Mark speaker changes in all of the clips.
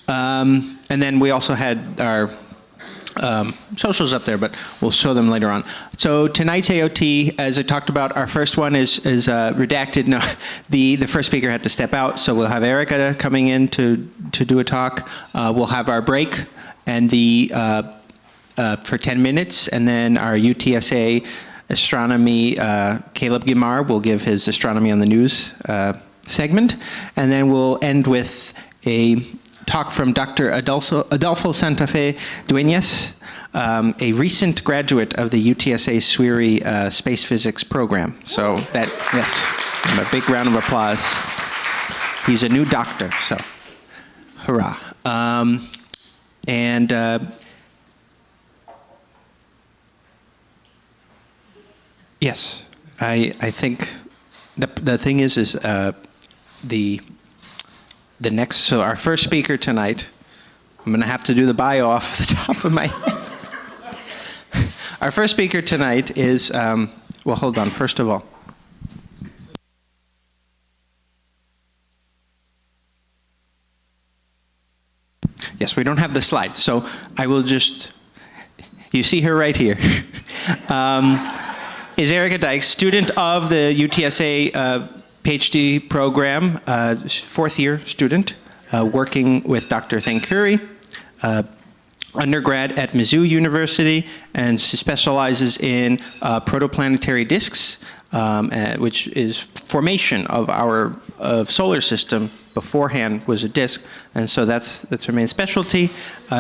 Speaker 1: And then we also had our socials up there, but we'll show them later on. So tonight's AOT, as I talked about, our first one is redacted. No, the first speaker had to step out, so we'll have Erica coming in to do a talk. We'll have our break and for 10 minutes, and then our UTSA Astronomy, Caleb Guimard will give his Astronomy on the News segment, and then we'll end with a talk from Dr. Adolfo Santa Fe Dueñas, a recent graduate of the UTSA SWIRI space physics program. So that, yes, a big round of applause. He's a new doctor, so hurrah. Yes, I think the thing is the next, so our first speaker tonight, I'm going to have to do the bio off the top of my head. Our first speaker tonight is, well, hold on, first of all. Yes, we don't have the slide, so I will just, you see her right here. Is Erica Dykes, student of the UTSA PhD program, fourth year student, working with Dr. Thankuri, undergrad at Mizzou University, and she specializes in protoplanetary disks, which is formation of our solar system. Beforehand was a disk, and so that's her main specialty.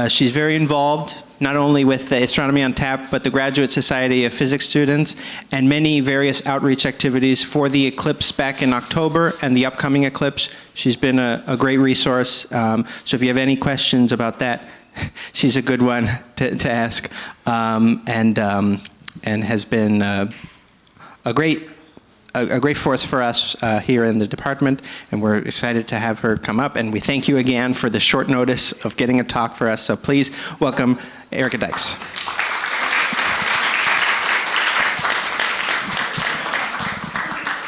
Speaker 1: She's very involved not only with the Astronomy on Tap, but the Graduate Society of Physics students, and many various outreach activities for the eclipse back in October and the upcoming eclipse. She's been a great resource. So if you have any questions about that, she's a good one to ask, and has been a great force for us here in the department, and we're excited to have her come up, and we thank you again for the short notice of getting a talk for us. So please welcome Erica Dykes.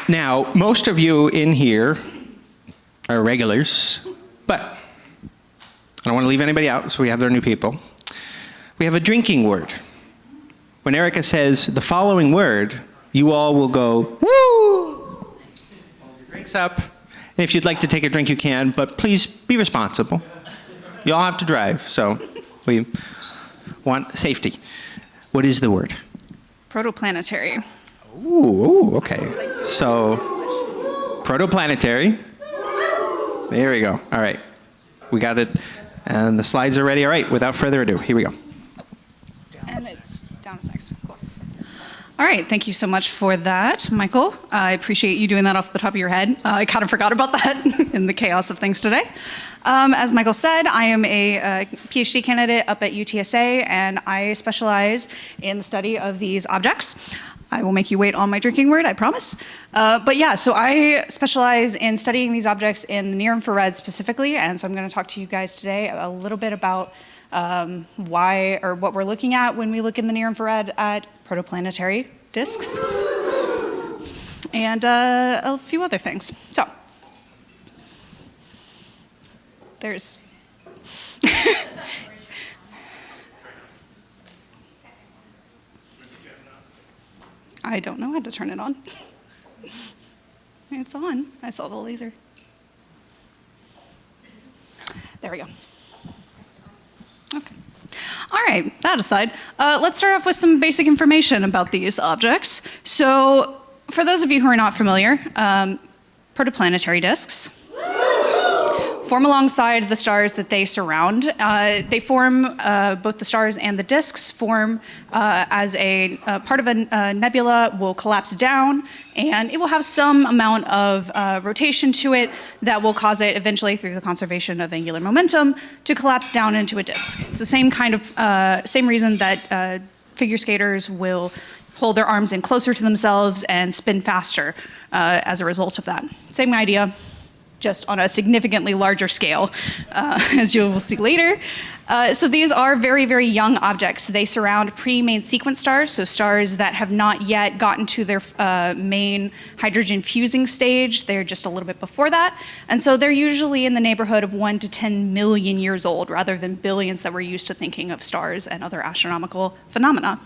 Speaker 1: Now, most of you in here are regulars, but I don't want to leave anybody out, so we have their new people. We have a drinking word. When Erica says the following word, you all will go, woo! Hold your drinks up. And if you'd like to take a drink, you can, but please be responsible. You all have to drive, so we want safety. What is the word?
Speaker 2: Protoplanetary.
Speaker 1: Ooh, okay. So, protoplanetary. There we go. All right. We got it. And the slides are ready. All right, without further ado, here we go.
Speaker 2: And it's down as next. Cool. All right, thank you so much for that, Michael. I appreciate you doing that off the top of your head. I kind of forgot about that in the chaos of things today. As Michael said, I am a PhD candidate up at UTSA, and I specialize in the study of these objects. I will make you wait on my drinking word, I promise. But yeah, so I specialize in studying these objects in the near infrared specifically, and so I'm going to talk to you guys today a little bit about why, or what we're looking at when we look in the near infrared at protoplanetary disks, and a few other things. So, there's I don't know how to turn it on. It's on. I saw the laser. There we go. Okay. All right, that aside, let's start off with some basic information about these objects. So, for those of you who are not familiar, protoplanetary disks form alongside the stars that they surround. They form, both the stars and the disks form as a part of a nebula will collapse down, and it will have some amount of rotation to it that will cause it eventually, through the conservation of angular momentum, to collapse down into a disk. It's the same kind of, same reason that figure skaters will hold their arms in closer to themselves and spin faster as a result of that. Same idea. just on a significantly larger scale, as you will see later. So these are very, very young objects. They surround pre-main sequence stars, so stars that have not yet gotten to their main hydrogen fusing stage. They're just a little bit before that. And so they're usually in the neighborhood of 1 to 10 million years old, rather than billions that we're used to thinking of stars and other astronomical phenomena.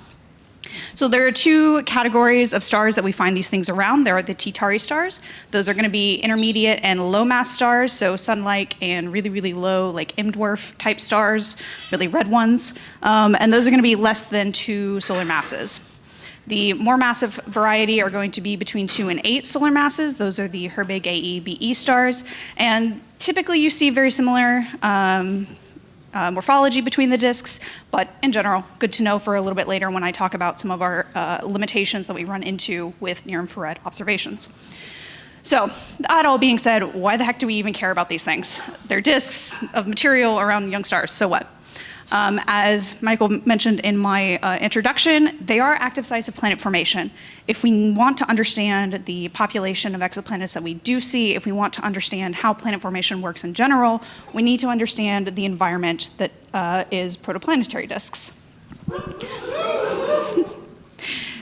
Speaker 2: So there are two categories of stars that we find these things around. There are the T-Tauri stars. Those are going to be intermediate and low mass stars, so sun-like and really, really low, like M-dwarf type stars, really red ones. And those are going to be less than 2 solar masses. The more massive variety are going to be between 2 and 8 solar masses. Those are the Herbig AE-BE stars. And typically you see very similar morphology between the disks, but in general, good to know for a little bit later when I talk about some of our limitations that we run into with near-infrared observations. So, that all being said, why the heck do we even care about these things? They're disks of material around young stars, so what? As Michael mentioned in my introduction, they are active sites of planet formation. If we want to understand the population of exoplanets that we do see, if we want to understand how planet formation works in general, we need to understand the environment that is protoplanetary disks.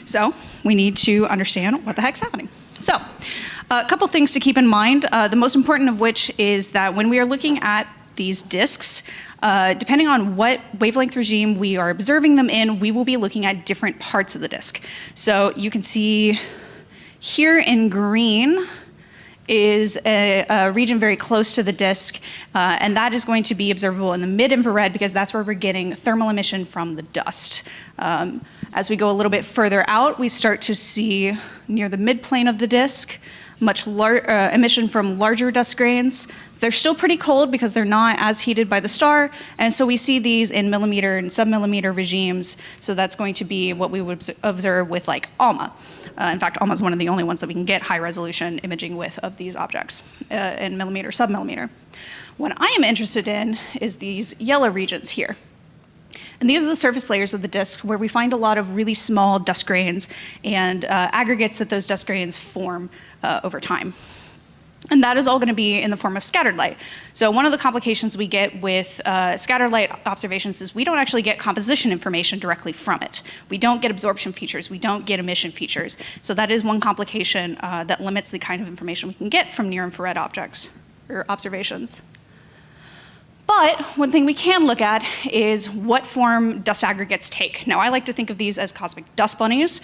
Speaker 2: So we need to understand what the heck's happening. So a couple things to keep in mind, the most important of which is that when we are looking at these disks, depending on what wavelength regime we are observing them in, we will be looking at different parts of the disk. So you can see here in green is a region very close to the disk, and that is going to be observable in the mid-infrared because that's where we're getting thermal emission from the dust. As we go a little bit further out, we start to see near the midplane of the disk much emission from larger dust grains. They're still pretty cold because they're not as heated by the star, and so we see these in millimeter and submillimeter regimes, so that's going to be what we would observe with like ALMA. In fact, ALMA is one of the only ones that we can get high-resolution imaging with of these objects in millimeter, submillimeter. What I am interested in is these yellow regions here. And these are the surface layers of the disk where we find a lot of really small dust grains and aggregates that those dust grains form over time. And that is all going to be in the form of scattered light. So one of the complications we get with scattered light observations is we don't actually get composition information directly from it. We don't get absorption features. We don't get emission features. So that is one complication that limits the kind of information we can get from near-infrared objects or observations. But one thing we can look at is what form dust aggregates take. Now, I like to think of these as cosmic dust bunnies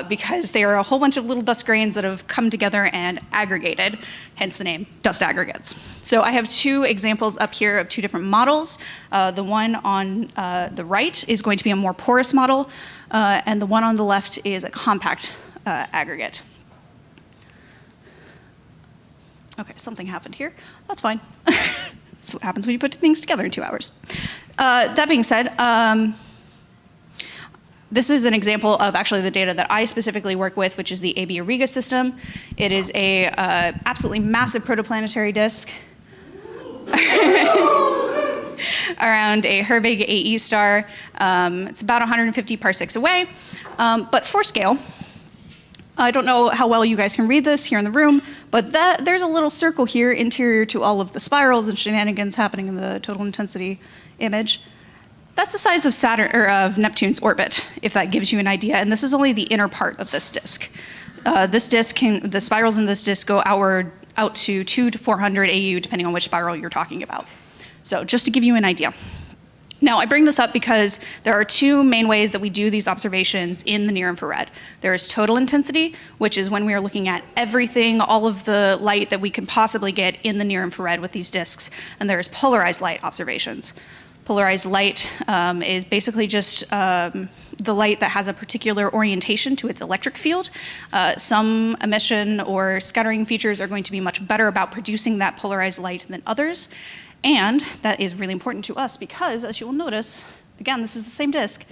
Speaker 2: because they are a whole bunch of little dust grains that have come together and aggregated, hence the name dust aggregates. So I have two examples up here of two different models. The one on the right is going to be a more porous model, and the one on the left is a compact aggregate. Okay, something happened here. That's fine. That's what happens when you put things together in 2 hours. That being said, this is an example of actually the data that I specifically work with, which is the AB Auriga system. It is a absolutely massive protoplanetary disk around a Herbig AE star. It's about 150 parsecs away, but for scale, I don't know how well you guys can read this here in the room, but there's a little circle here interior to all of the spirals and shenanigans happening in the total intensity image. That's the size of Saturn or of Neptune's orbit, if that gives you an idea. And this is only the inner part of this disk. The spirals in this disk go out to 200 to 400 AU, depending on which spiral you're talking about. So just to give you an idea. Now, I bring this up because there are two main ways that we do these observations in the near-infrared. There is total intensity, which is when we are looking at everything, all of the light that we can possibly get in the near-infrared with these disks. And there is polarized light observations. Polarized light is basically just the light that has a particular orientation to its electric field. Some emission or scattering features are going to be much better about producing that polarized light than others. And that is really important to us because, as you will notice, again, this is the same disk.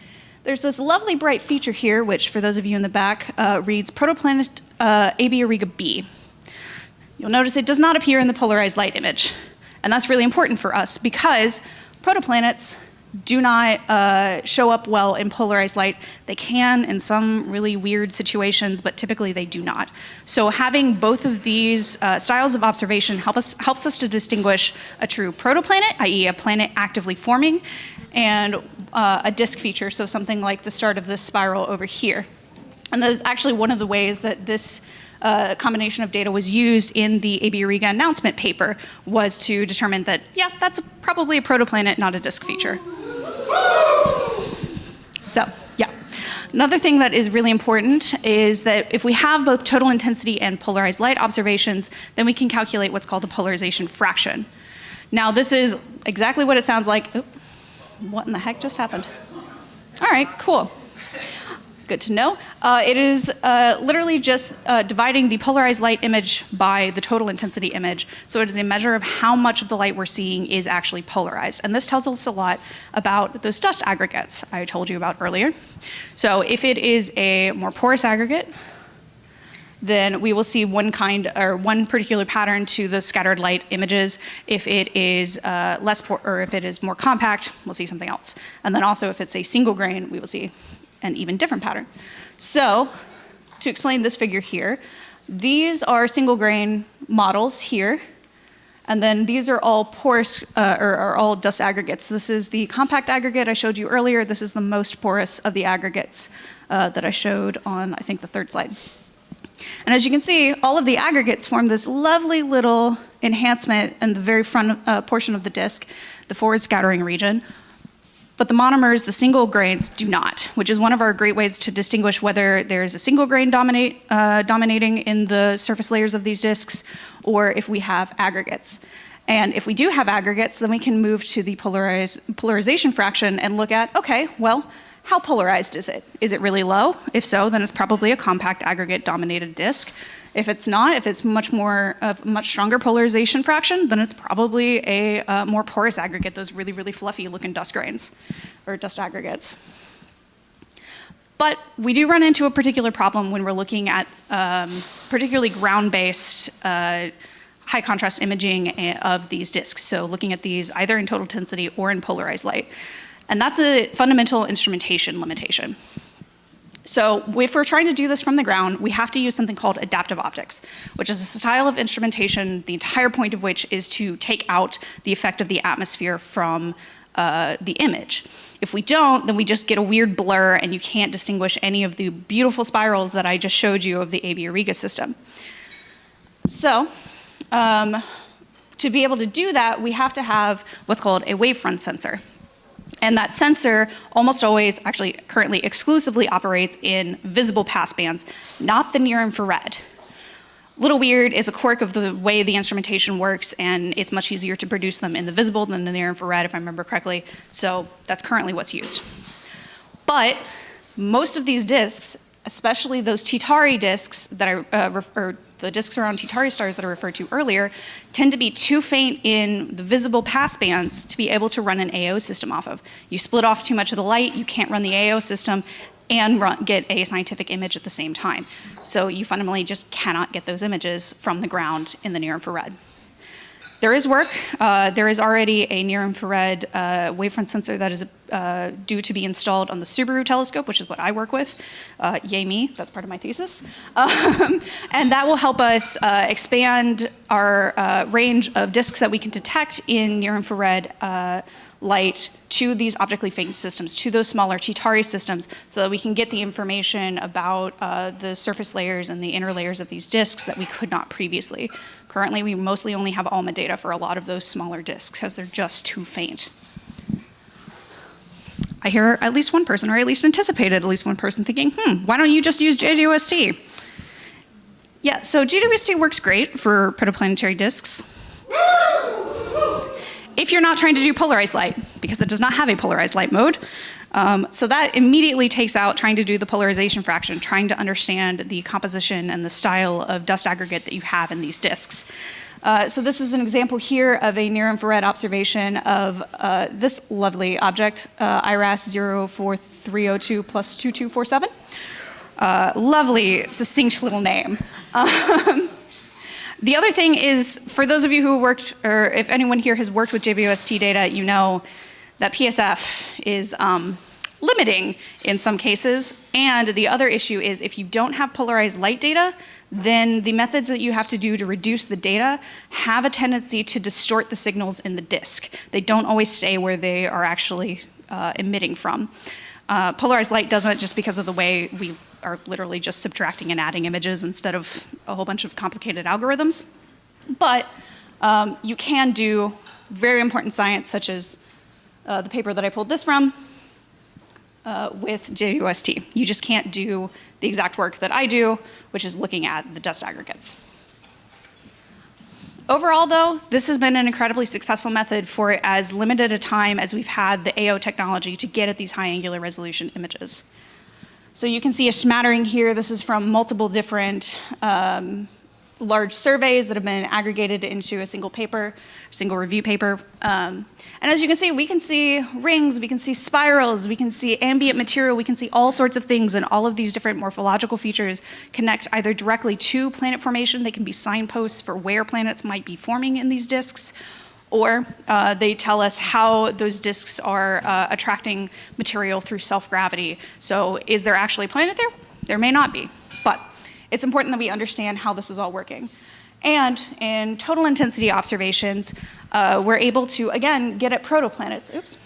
Speaker 2: There's this lovely bright feature here, which for those of you in the back, reads protoplanet AB Auriga B. You'll notice it does not appear in the polarized light image. And that's really important for us because protoplanets do not show up well in polarized light. They can in some really weird situations, but typically they do not. So having both of these styles of observation helps us to distinguish a true protoplanet, i.e. a planet actively forming, and a disk feature, so something like the start of this spiral over here. And that is actually one of the ways that this combination of data was used in the A.B. Riga announcement paper, was to determine that, yeah, that's probably a protoplanet, not a disk feature. So, yeah. Another thing that is really important is that if we have both total intensity and polarized light observations, then we can calculate what's called the polarization fraction. Now, this is exactly what it sounds like. Oop, what in the heck just happened? All right, cool. Good to know. It is literally just dividing the polarized light image by the total intensity image. So it is a measure of how much of the light we're seeing is actually polarized. And this tells us a lot about those dust aggregates I told you about earlier. So if it is a more porous aggregate, then we will see one kind or one particular pattern to the scattered light images. If it is or if it is more compact, we'll see something else. And then also if it's a single grain, we will see an even different pattern. So to explain this figure here, these are single grain models here, and then these are all porous, or are all dust aggregates. This is the compact aggregate I showed you earlier. This is the most porous of the aggregates that I showed on, I think, the third slide. And as you can see, all of the aggregates form this lovely little enhancement in the very front portion of the disk, the forward scattering region. But the monomers, the single grains, do not, which is one of our great ways to distinguish whether there's a single grain dominating in the surface layers of these disks, or if we have aggregates. And if we do have aggregates, then we can move to the polarization fraction and look at, okay, well, how polarized is it? Is it really low? If so, then it's probably a compact aggregate dominated disk. If it's not, if it's much stronger polarization fraction, then it's probably a more porous aggregate, those really, really fluffy looking dust grains or dust aggregates. But we do run into a particular problem when we're looking at particularly ground-based high contrast imaging of these disks. So looking at these either in total intensity or in polarized light. And that's a fundamental instrumentation limitation. So if we're trying to do this from the ground, we have to use something called adaptive optics, which is a style of instrumentation, the entire point of which is to take out the effect of the atmosphere from the image. If we don't, then we just get a weird blur and you can't distinguish any of the beautiful spirals that I just showed you of the A.B. Riga system. So to be able to do that, we have to have what's called a wavefront sensor. And that sensor almost always, actually currently exclusively operates in visible passbands, not the near infrared. Little weird is a quirk of the way the instrumentation works, and it's much easier to produce them in the visible than the near infrared, if I remember correctly. So that's currently what's used. But most of these disks, especially those Titari disks that the disks around Titari stars that I referred to earlier, tend to be too faint in the visible passbands to be able to run an AO system off of. You split off too much of the light, you can't run the AO system and get a scientific image at the same time. So you fundamentally just cannot get those images from the ground in the near infrared. There is work. There is already a near-infrared wavefront sensor that is due to be installed on the Subaru telescope, which is what I work with. Yay me, that's part of my thesis. And that will help us expand our range of disks that we can detect in near-infrared light to these optically faint systems, to those smaller Titari systems, so that we can get the information about the surface layers and the inner layers of these disks that we could not previously. Currently, we mostly only have ALMA data for a lot of those smaller disks because they're just too faint. I hear at least one person, or at least anticipated at least one person thinking, why don't you just use JWST? Yeah, so JWST works great for protoplanetary disks. If you're not trying to do polarized light, because it does not have a polarized light mode. So that immediately takes out trying to do the polarization fraction, trying to understand the composition and the style of dust aggregate that you have in these disks. So this is an example here of a near-infrared observation of this lovely object, IRAS 04302 plus 2247. Lovely, succinct little name. The other thing is, for those of you who worked, or if anyone here has worked with JWST data, you know that PSF is limiting in some cases. And the other issue is if you don't have polarized light data, then the methods that you have to do to reduce the data have a tendency to distort the signals in the disk. They don't always stay where they are actually emitting from. Polarized light doesn't, just because of the way we are literally just subtracting and adding images instead of a whole bunch of complicated algorithms. But you can do very important science, such as the paper that I pulled this from, with JWST. You just can't do the exact work that I do, which is looking at the dust aggregates. Overall, though, this has been an incredibly successful method for as limited a time as we've had the AO technology to get at these high angular resolution images. So you can see a smattering here. This is from multiple different large surveys that have been aggregated into a single paper, single review paper. And as you can see, we can see rings, we can see spirals, we can see ambient material, we can see all sorts of things, and all of these different morphological features connect either directly to planet formation. They can be signposts for where planets might be forming in these disks, or they tell us how those disks are attracting material through self-gravity. So is there actually a planet there? There may not be, but it's important that we understand how this is all working. And in total intensity observations, we're able to, again, get at protoplanets. Oops.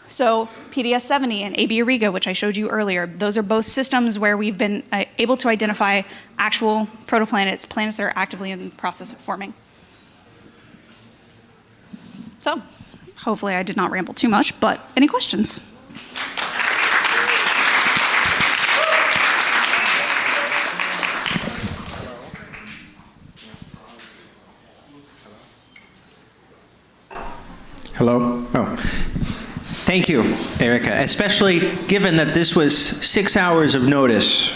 Speaker 2: So PDS-70 and AB Auriga, which I showed you earlier, those are both systems where we've been able to identify actual protoplanets, planets that are actively in the process of forming. So hopefully I did not ramble too much, but any questions?
Speaker 1: Hello? Oh. Thank you, Erica, especially given that this was 6 hours of notice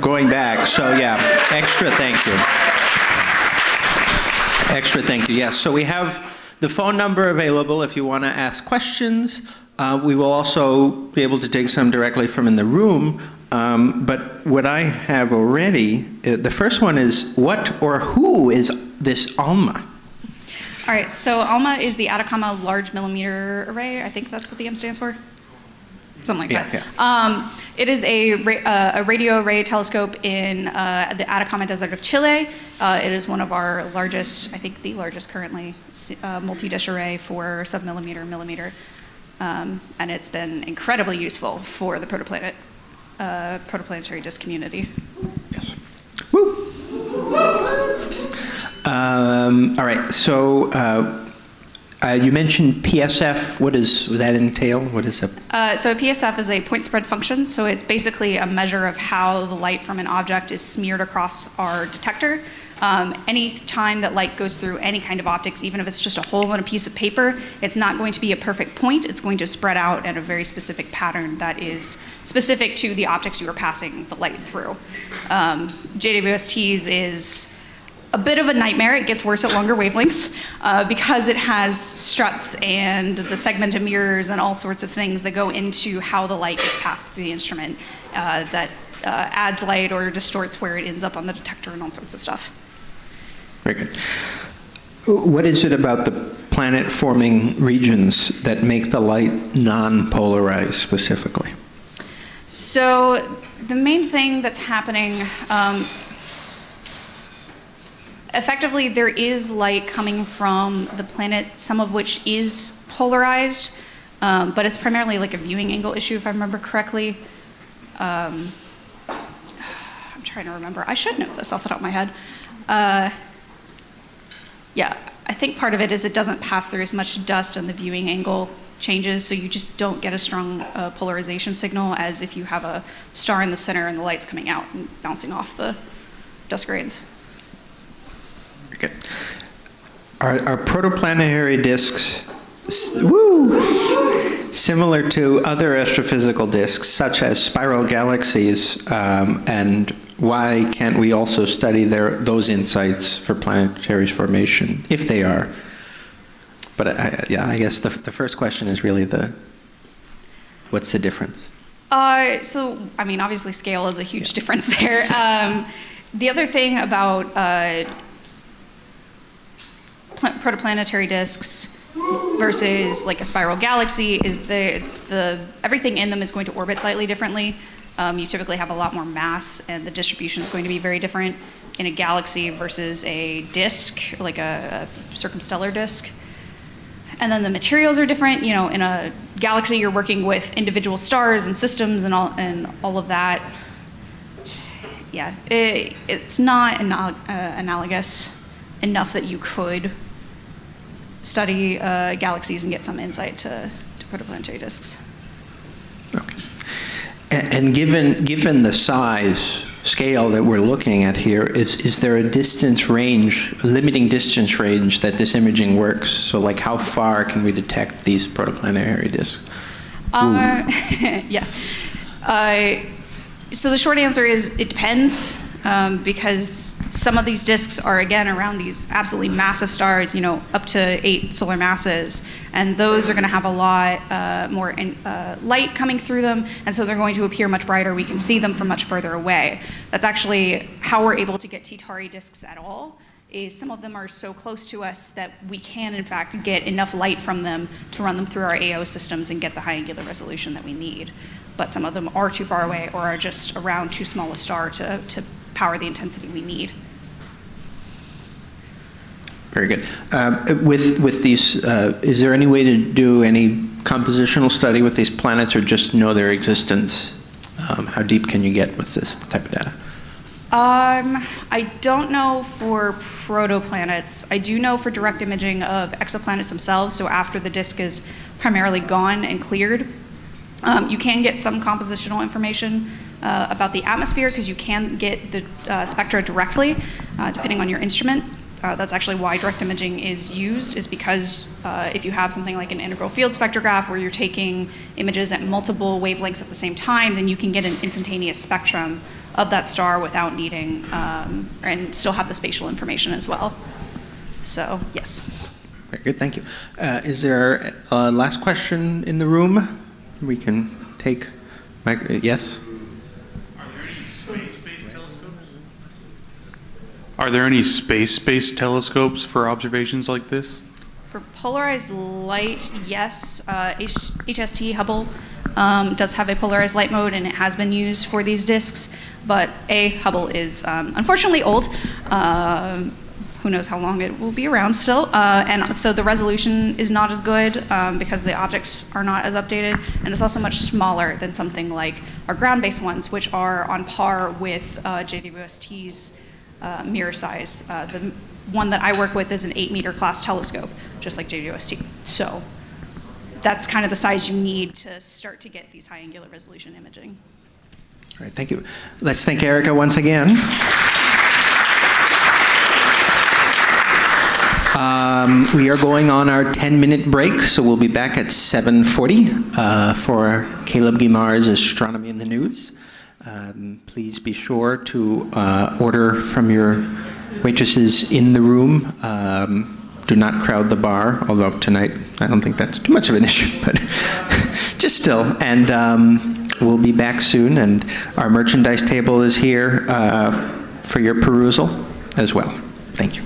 Speaker 1: going back. So yeah, extra thank you. Extra thank you, yes. So we have the phone number available if you want to ask questions. We will also be able to take some directly from in the room. But what I have already, the first one is, what or who is this ALMA?
Speaker 2: All right, so ALMA is the Atacama Large Millimeter Array. I think that's what the M stands for. Something like that. Yeah. It is a radio array telescope in the Atacama Desert of Chile. It is one of our largest, I think the largest currently, multi-dish array for sub-millimeter, millimeter. And it's been incredibly useful for the protoplanetary disk community.
Speaker 1: Yes. Woo! All right, so you mentioned PSF. What does that entail? What is it?
Speaker 2: So a PSF is a point spread function. So it's basically a measure of how the light from an object is smeared across our detector. Any time that light goes through any kind of optics, even if it's just a hole in a piece of paper, it's not going to be a perfect point. It's going to spread out in a very specific pattern that is specific to the optics you are passing the light through. JWST's is a bit of a nightmare. It gets worse at longer wavelengths because it has struts and the segmented mirrors and all sorts of things that go into how the light gets passed through the instrument that adds light or distorts where it ends up on the detector and all sorts of stuff.
Speaker 1: Very good. What is it about the planet-forming regions that make the light non-polarized specifically?
Speaker 2: So the main thing that's happening, effectively, there is light coming from the planet, some of which is polarized, but it's primarily like a viewing angle issue, if I remember correctly. I'm trying to remember. I should know this off the top of my head. Yeah, I think part of it is it doesn't pass through as much dust and the viewing angle changes, so you just don't get a strong polarization signal as if you have a star in the center and the light's coming out and bouncing off the dust grains.
Speaker 1: Okay. Are protoplanetary disks similar to other astrophysical disks, such as spiral galaxies, and why can't we also study those insights for planetary formation, if they are? But I guess the first question is really what's the difference?
Speaker 2: So, I mean, obviously scale is a huge difference there. The other thing about protoplanetary disks versus like a spiral galaxy is the everything in them is going to orbit slightly differently. You typically have a lot more mass, and the distribution is going to be very different in a galaxy versus a disk, like a circumstellar disk. And then the materials are different. You know, in a galaxy, you're working with individual stars and systems and all of that. Yeah, it's not analogous enough that you could study galaxies and get some insight to protoplanetary disks.
Speaker 1: Okay. And given the size scale that we're looking at here, is there a distance range, a limiting distance range that this imaging works? So like how far can we detect these protoplanetary disks?
Speaker 2: Yeah. So the short answer is it depends, because some of these disks are, again, around these absolutely massive stars, you know, up to 8 solar masses, and those are going to have a lot more light coming through them, and so they're going to appear much brighter. We can see them from much further away. That's actually how we're able to get T-Tauri disks at all, is some of them are so close to us that we can, in fact, get enough light from them to run them through our AO systems and get the high angular resolution that we need. But some of them are too far away or are just around too small a star to power the intensity we need.
Speaker 1: Very good. With these, is there any way to do any compositional study with these planets, or just know their existence? How deep can you get with this type of data?
Speaker 2: I don't know for protoplanets. I do know for direct imaging of exoplanets themselves, so after the disk is primarily gone and cleared. You can get some compositional information about the atmosphere, because you can get the spectra directly, depending on your instrument. That's actually why direct imaging is used, is because if you have something like an integral field spectrograph where you're taking images at multiple wavelengths at the same time, then you can get an instantaneous spectrum of that star without needing, and still have the spatial information as well. So, yes.
Speaker 1: Very good, thank you. Is there a last question in the room? We can take, yes?
Speaker 3: Are there any space-based telescopes for observations like this?
Speaker 2: For polarized light, yes. HST Hubble does have a polarized light mode, and it has been used for these disks. But Hubble is unfortunately old. Who knows how long it will be around still. And so the resolution is not as good because the objects are not as updated. And it's also much smaller than something like our ground-based ones, which are on par with JWST's mirror size. The one that I work with is an 8-meter class telescope, just like JWST. So that's kind of the size you need to start to get these high angular resolution imaging.
Speaker 1: All right, thank you. Let's thank Erica once again. We are going on our 10-minute break, so we'll be back at 7:40 for Caleb Guimar's Astronomy in the News. Please be sure to order from your waitresses in the room. Do not crowd the bar, although tonight I don't think that's too much of an issue, but just still. And we'll be back soon, and our merchandise table is here for your perusal as well. Thank you.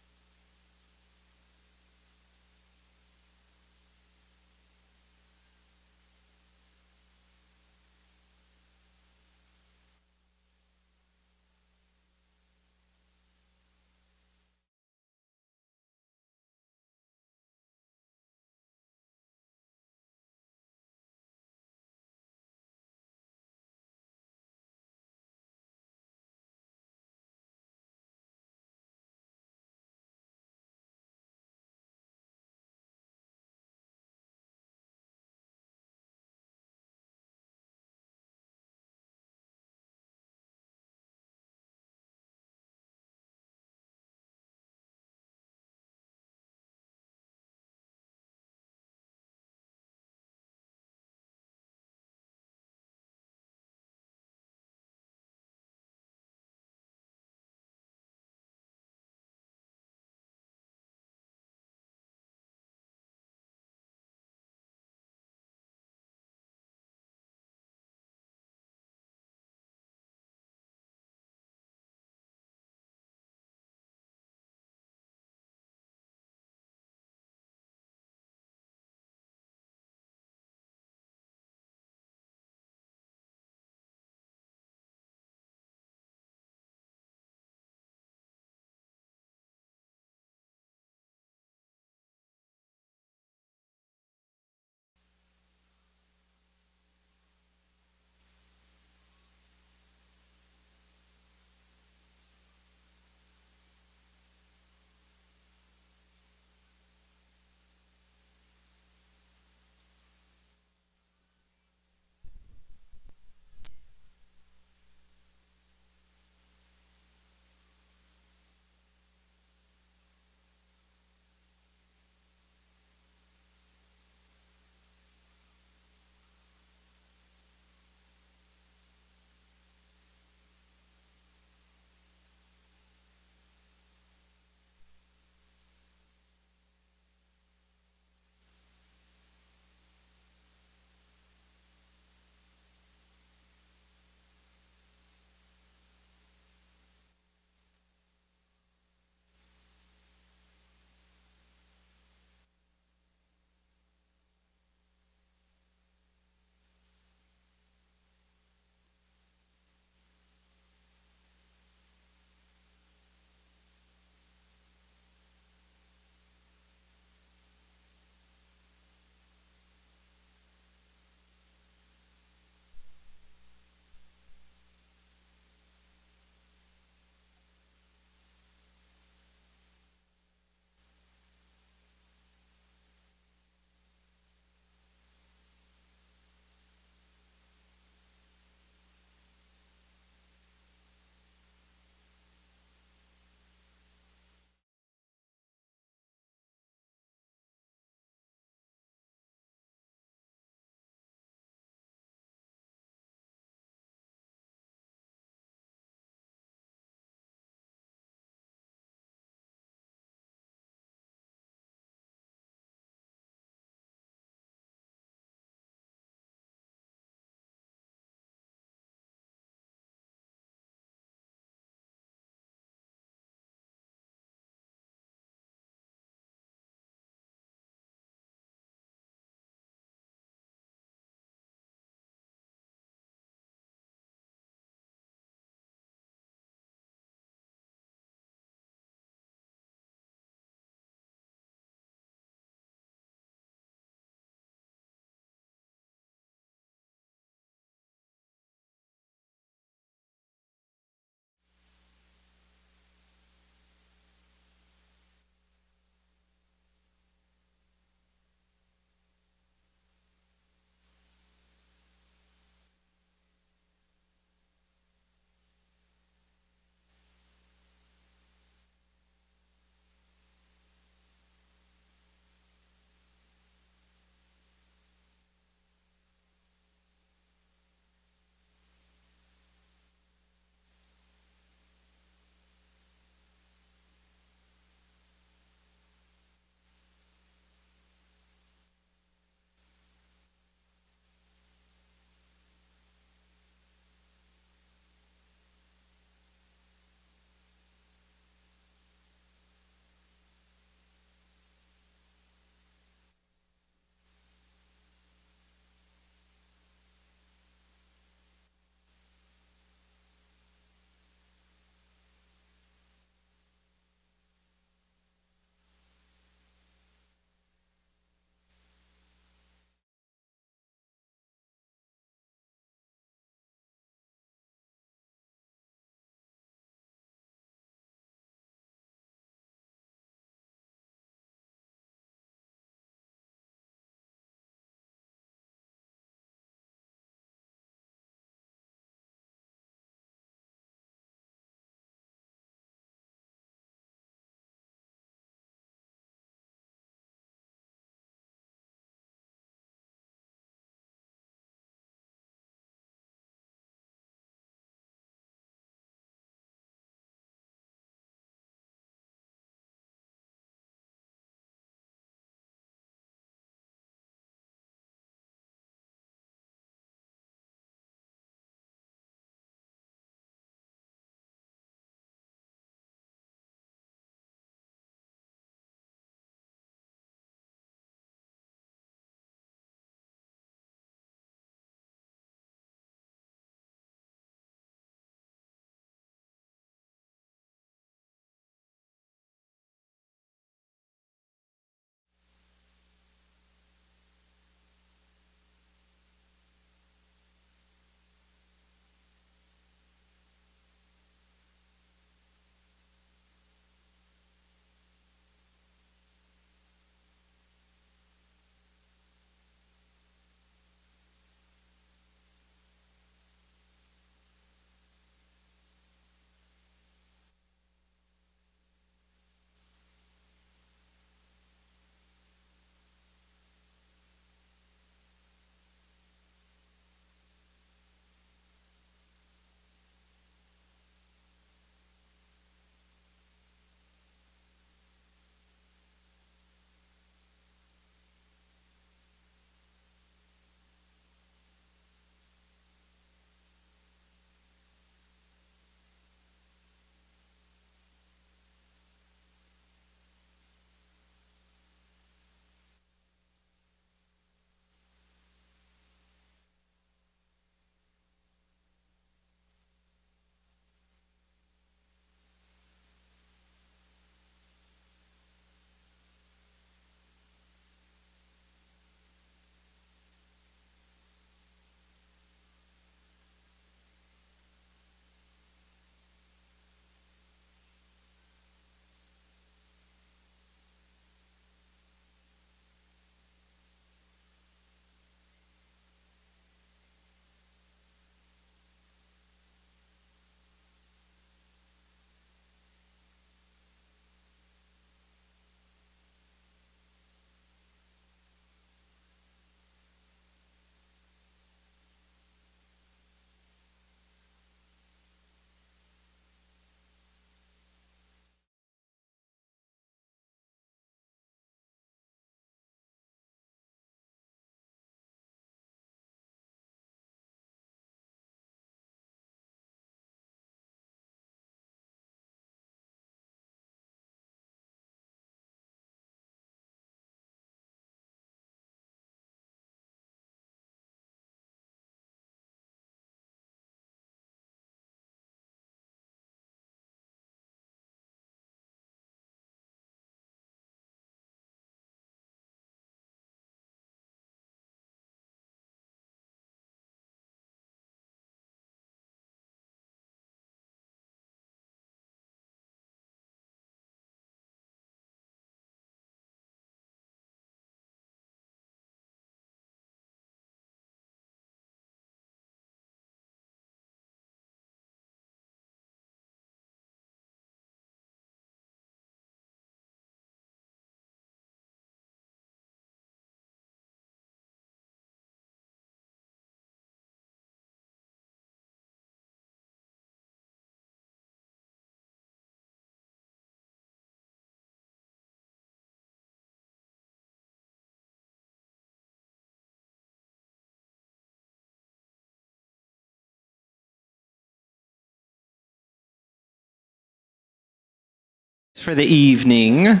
Speaker 1: For the evening,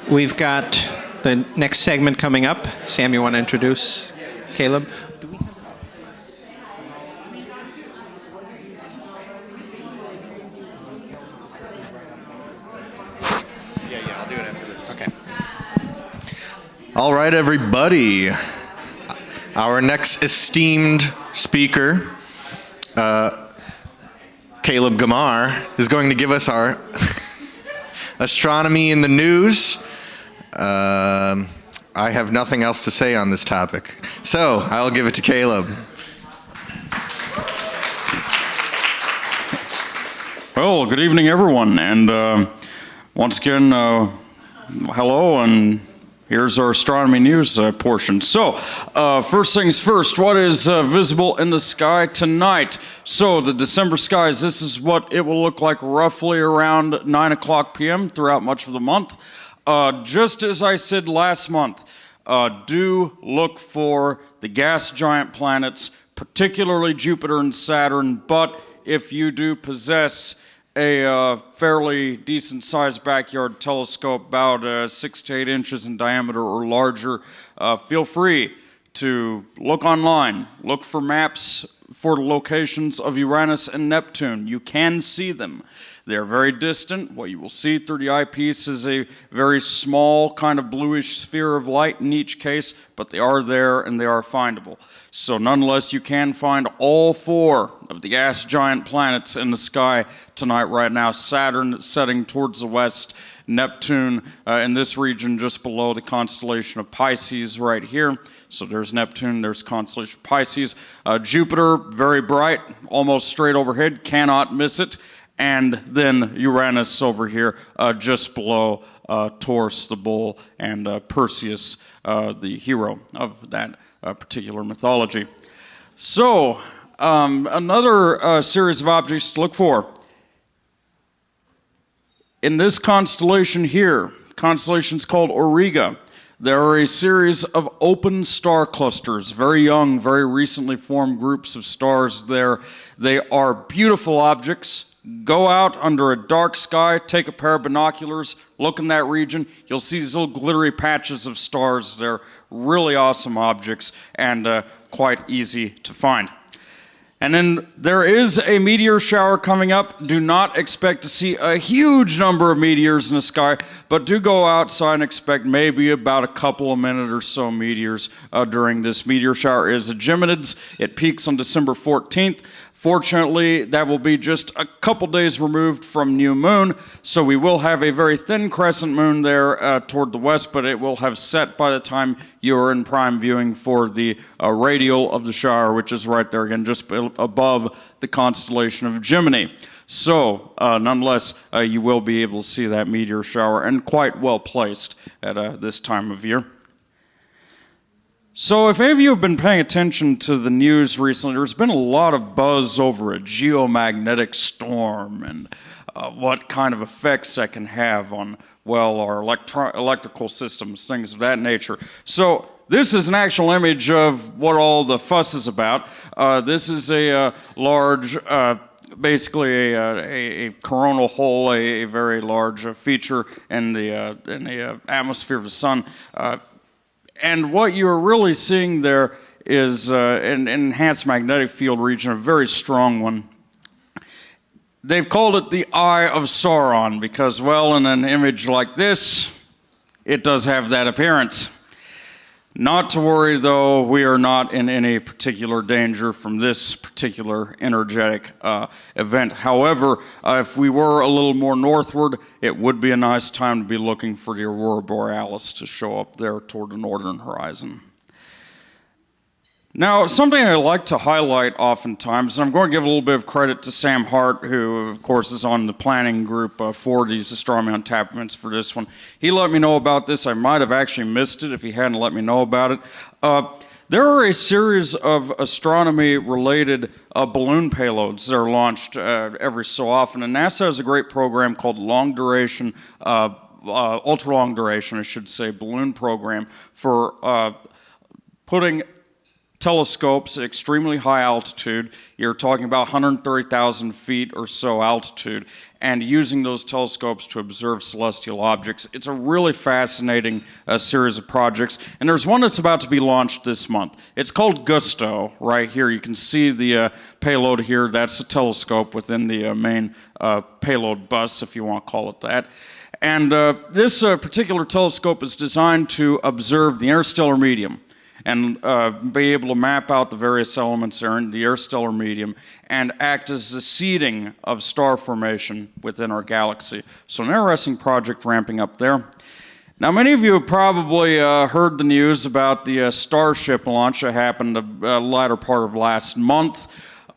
Speaker 1: we've got the next segment coming up. Sam, you want to introduce Caleb?
Speaker 4: Yeah, I'll do it after this.
Speaker 1: Okay.
Speaker 4: All right, everybody. Our next esteemed speaker, Caleb Gamar, is going to give us our astronomy in the news. I have nothing else to say on this topic, so I'll give it to Caleb.
Speaker 5: Well, good evening, everyone, and once again, hello, and here's our astronomy news portion. So, first things first, what is visible in the sky tonight? So, the December skies, this is what it will look like roughly around 9 o'clock p.m. throughout much of the month. Just as I said last month, do look for the gas giant planets, particularly Jupiter and Saturn, but if you do possess a fairly decent-sized backyard telescope, about 6 to 8 inches in diameter or larger, feel free to look online. Look for maps for the locations of Uranus and Neptune. You can see them. They're very distant. What you will see through the eyepiece is a very small kind of bluish sphere of light in each case, but they are there and they are findable. So nonetheless, you can find all 4 of the gas giant planets in the sky tonight right now. Saturn setting towards the west, Neptune in this region just below the constellation of Pisces right here. So there's Neptune, there's constellation of Pisces. Jupiter, very bright, almost straight overhead, cannot miss it. And then Uranus over here just below Taurus the bull and Perseus, the hero of that particular mythology. So, another series of objects to look for. In this constellation here, constellation's called Auriga. There are a series of open star clusters, very young, very recently formed groups of stars there. They are beautiful objects. Go out under a dark sky, take a pair of binoculars, look in that region. You'll see these little glittery patches of stars. They're really awesome objects and quite easy to find. And then there is a meteor shower coming up. Do not expect to see a huge number of meteors in the sky, but do go outside and expect maybe about a couple of minute or so meteors during this meteor shower. It is a Geminids. It peaks on December 14th. Fortunately, that will be just a couple days removed from new moon, so we will have a very thin crescent moon there toward the west, but it will have set by the time you are in prime viewing for the radial of the shower, which is right there again, just above the constellation of Gemini. So, nonetheless, you will be able to see that meteor shower, and quite well placed at this time of year. So if any of you have been paying attention to the news recently, there's been a lot of buzz over a geomagnetic storm and what kind of effects that can have on, well, our electrical systems, things of that nature. So this is an actual image of what all the fuss is about. This is a large, basically a coronal hole, a very large feature in the atmosphere of the sun. And what you're really seeing there is an enhanced magnetic field region, a very strong one. They've called it the Eye of Sauron because, well, in an image like this, it does have that appearance. Not to worry, though, we are not in any particular danger from this particular energetic event. However, if we were a little more northward, it would be a nice time to be looking for the Aurora Borealis to show up there toward the northern horizon. Now, something I like to highlight oftentimes, and I'm going to give a little bit of credit to Sam Hart, who, of course, is on the planning group for these Astronomy on Tap events for this one. He let me know about this. I might have actually missed it if he hadn't let me know about it. There are a series of astronomy-related balloon payloads that are launched every so often, and NASA has a great program called Long Duration, Ultra Long Duration, I should say, balloon program for putting telescopes at extremely high altitude. You're talking about 130,000 feet or so altitude, and using those telescopes to observe celestial objects. It's a really fascinating series of projects, and there's one that's about to be launched this month. It's called Gusto, right here. You can see the payload here. That's a telescope within the main payload bus, if you want to call it that. And this particular telescope is designed to observe the interstellar medium and be able to map out the various elements there in the interstellar medium and act as the seeding of star formation within our galaxy. So an interesting project ramping up there. Now, many of you have probably heard the news about the Starship launch that happened the latter part of last month.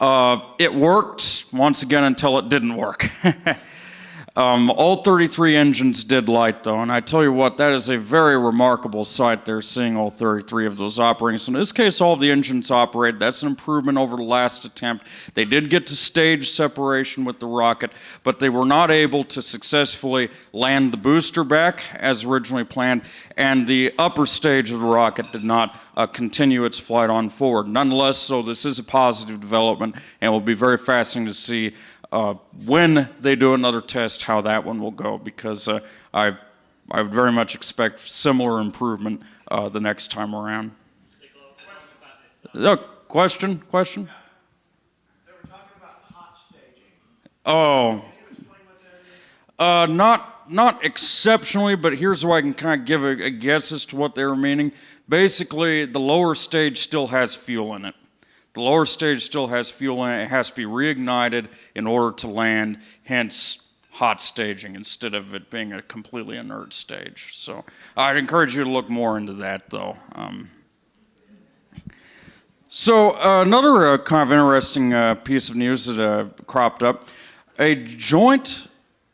Speaker 5: It worked, once again, until it didn't work. All 33 engines did light, though, and I tell you what, that is a very remarkable sight there, seeing all 33 of those operating. So in this case, all the engines operated. That's an improvement over the last attempt. They did get to stage separation with the rocket, but they were not able to successfully land the booster back as originally planned, and the upper stage of the rocket did not continue its flight on forward. Nonetheless, so this is a positive development, and it will be very fascinating to see when they do another test, how that one will go, because I would very much expect similar improvement the next time around. Question?
Speaker 6: They were talking about hot staging.
Speaker 5: Oh,
Speaker 6: Can you explain what that is?
Speaker 5: not exceptionally, but here's where I can kind of give a guess as to what they were meaning. Basically, the lower stage still has fuel in it. The lower stage still has fuel in it. It has to be reignited in order to land, hence hot staging instead of it being a completely inert stage. So I'd encourage you to look more into that, though. So another kind of interesting piece of news that cropped up, a joint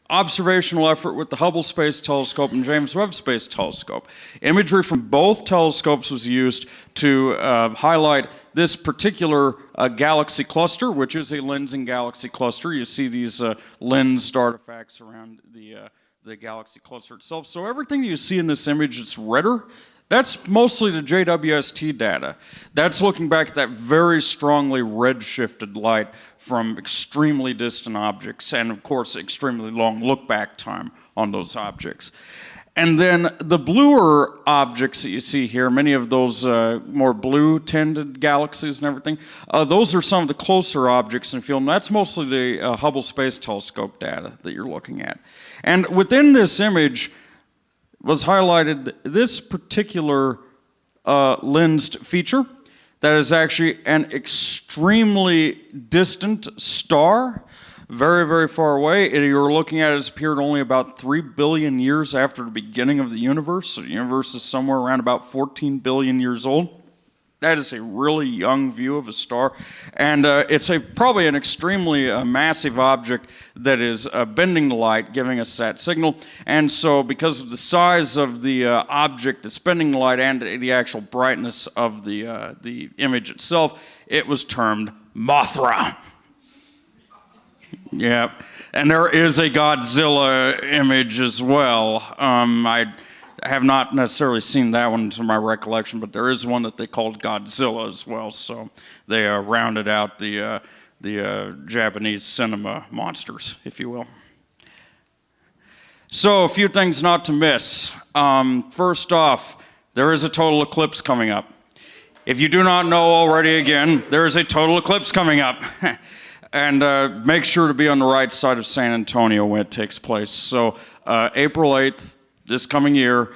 Speaker 5: observational effort with the Hubble Space Telescope and James Webb Space Telescope. Imagery from both telescopes was used to highlight this particular galaxy cluster, which is a lensing galaxy cluster. You see these lensed artifacts around the galaxy cluster itself. So everything you see in this image that's redder, that's mostly the JWST data. That's looking back at that very strongly red-shifted light from extremely distant objects, and of course, extremely long look-back time on those objects. And then the bluer objects that you see here, many of those more blue-tended galaxies and everything, those are some of the closer objects in the field, and that's mostly the Hubble Space Telescope data that you're looking at. And within this image was highlighted this particular lensed feature that is actually an extremely distant star, very, very far away. You're looking at it has appeared only about 3 billion years after the beginning of the universe. So the universe is somewhere around about 14 billion years old. That is a really young view of a star, and it's probably an extremely massive object that is bending the light, giving us that signal. And so because of the size of the object that's bending the light and the actual brightness of the image itself, it was termed Mothra. Yeah, and there is a Godzilla image as well. I have not necessarily seen that one to my recollection, but there is one that they called Godzilla as well. So they rounded out the Japanese cinema monsters, if you will. So a few things not to miss. First off, there is a total eclipse coming up. If you do not know already, again, there is a total eclipse coming up. And make sure to be on the right side of San Antonio when it takes place. So April 8th, this coming year,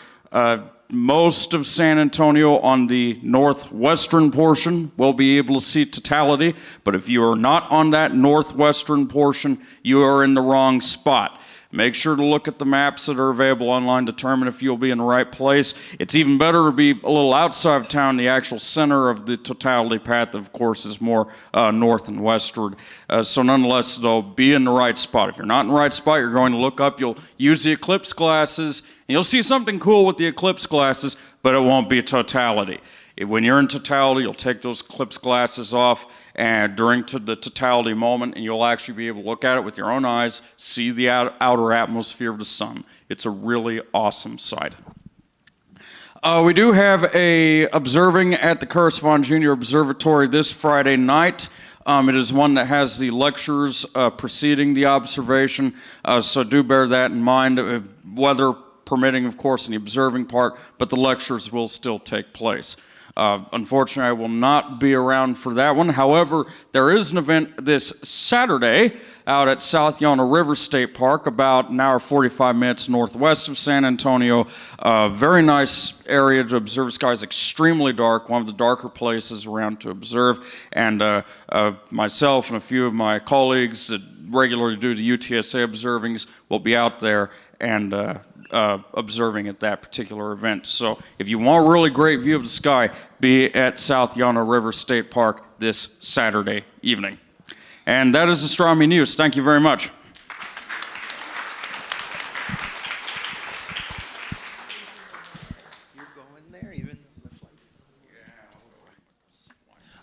Speaker 5: most of San Antonio on the northwestern portion will be able to see totality, but if you are not on that northwestern portion, you are in the wrong spot. Make sure to look at the maps that are available online, determine if you'll be in the right place. It's even better to be a little outside of town. The actual center of the totality path, of course, is more north and westward. So nonetheless, though, be in the right spot. If you're not in the right spot, you're going to look up, you'll use the eclipse glasses, and you'll see something cool with the eclipse glasses, but it won't be totality. When you're in totality, you'll take those eclipse glasses off and during the totality moment, and you'll actually be able to look at it with your own eyes, see the outer atmosphere of the sun. It's a really awesome sight. We do have a observing at the Correspond Junior Observatory this Friday night. It is one that has the lectures preceding the observation, so do bear that in mind, weather permitting, of course, in the observing part, but the lectures will still take place. Unfortunately, I will not be around for that one. However, there is an event this Saturday out at South Yonah River State Park, about an hour 45 minutes northwest of San Antonio. Very nice area to observe. The sky is extremely dark, one of the darker places around to observe. And myself and a few of my colleagues that regularly do the UTSA observings will be out there and observing at that particular event. So if you want a really great view of the sky, be at South Yonah River State Park this Saturday evening. And that is Astronomy News. Thank you very much.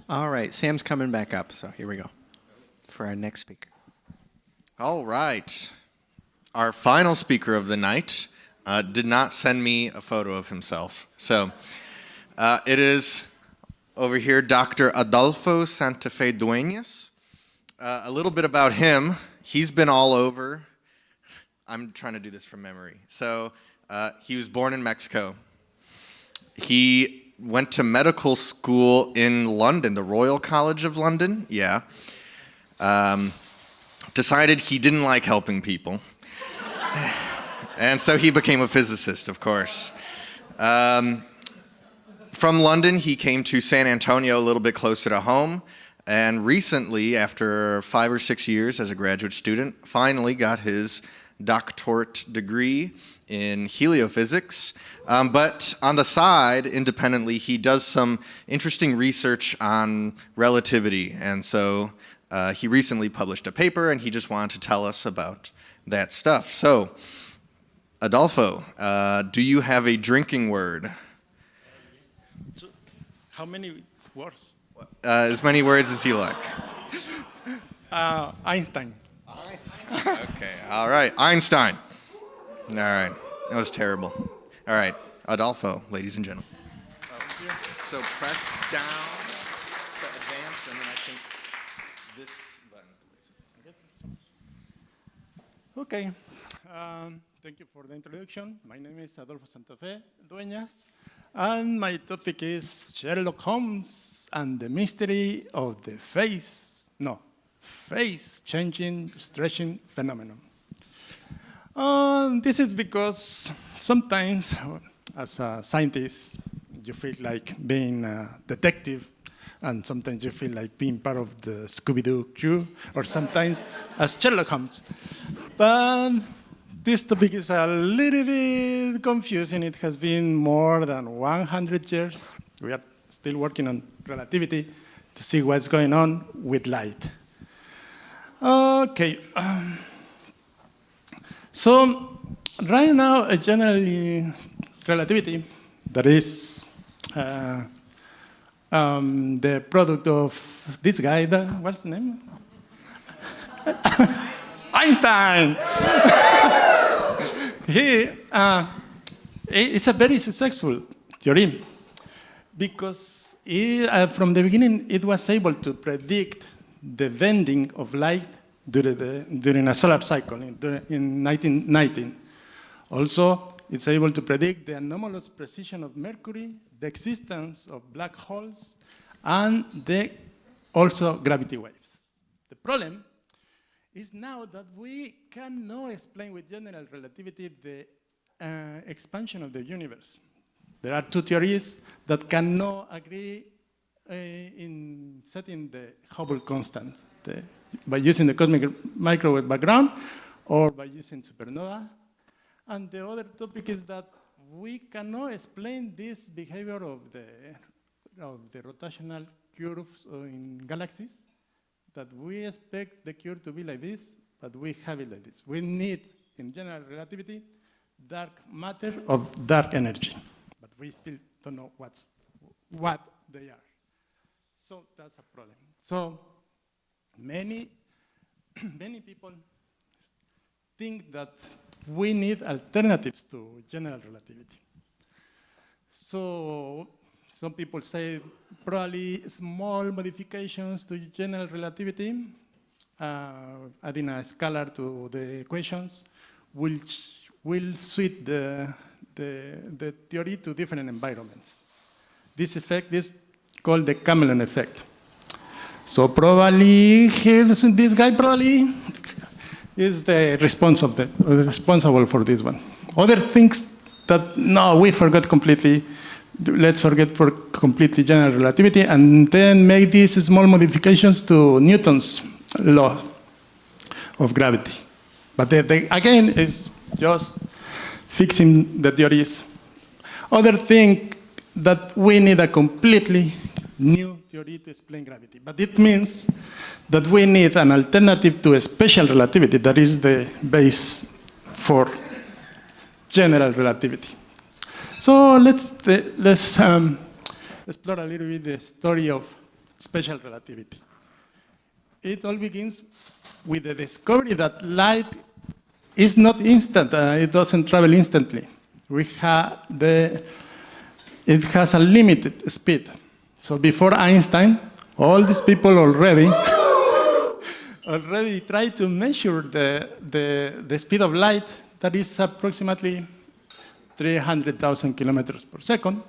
Speaker 1: All right, Sam's coming back up, so here we go for our next speaker.
Speaker 4: All right. Our final speaker of the night did not send me a photo of himself. So it is over here Dr. Adolfo Santa Fe Dueñas. A little bit about him. He's been all over. I'm trying to do this from memory. So he was born in Mexico. He went to medical school in London, the Royal College of London. Yeah. Decided he didn't like helping people. And so he became a physicist, of course. From London, he came to San Antonio, a little bit closer to home. And recently, after 5 or 6 years as a graduate student, finally got his doctorate degree in heliophysics. But on the side, independently, he does some interesting research on relativity. And so he recently published a paper, and he just wanted to tell us about that stuff. So, Adolfo, do you have a drinking word?
Speaker 6: How many words?
Speaker 4: As many words as you like.
Speaker 6: Einstein.
Speaker 4: Okay, all right. Einstein. All right. That was terrible. All right. Adolfo, ladies and gentlemen. So press down to advance, and then I think this button's the laser.
Speaker 6: Okay. Thank you for the introduction. My name is Adolfo Santa Fe Dueñas, and my topic is Sherlock Holmes and the mystery of the phase-changing stretching phenomenon. This is because sometimes, as a scientist, you feel like being a detective, and sometimes you feel like being part of the Scooby-Doo crew, or sometimes as Sherlock Holmes. But this topic is a little bit confusing. It has been more than 100 years. We are still working on relativity to see what's going on with light. Okay. So right now, generally, relativity, that is the product of this guy, what's the name? Einstein! It's a very successful theory because from the beginning it was able to predict the bending of light during a solar cycle in 1919. Also, it's able to predict the anomalous precision of Mercury, the existence of black holes, and also gravity waves. The problem is now that we cannot explain with general relativity the expansion of the universe. There are two theories that cannot agree in setting the Hubble constant by using the cosmic microwave background or by using supernova. And the other topic is that we cannot explain this behavior of the rotational curves in galaxies, that we expect the curve to be like this, but we have it like this. We need, in general relativity, dark matter of dark energy, but we still don't know what they are. So that's a problem. So many people think that we need alternatives to general relativity. So some people say probably small modifications to general relativity, adding a scalar to the equations, will suit the theory to different environments. This effect is called the chameleon effect. So probably this guy probably is the responsible for this one. Other things that no, we forgot completely. Let's forget for completely general relativity, and then make these small modifications to Newton's law of gravity. But again, it's just fixing the theories. Other thing that we need a completely new theory to explain gravity. But it means that we need an alternative to special relativity that is the base for general relativity. So let's explore a little bit the story of special relativity. It all begins with the discovery that light is not instant. It doesn't travel instantly. It has a limited speed. So before Einstein, all these people already tried to measure the speed of light that is approximately 300,000 kilometers per second.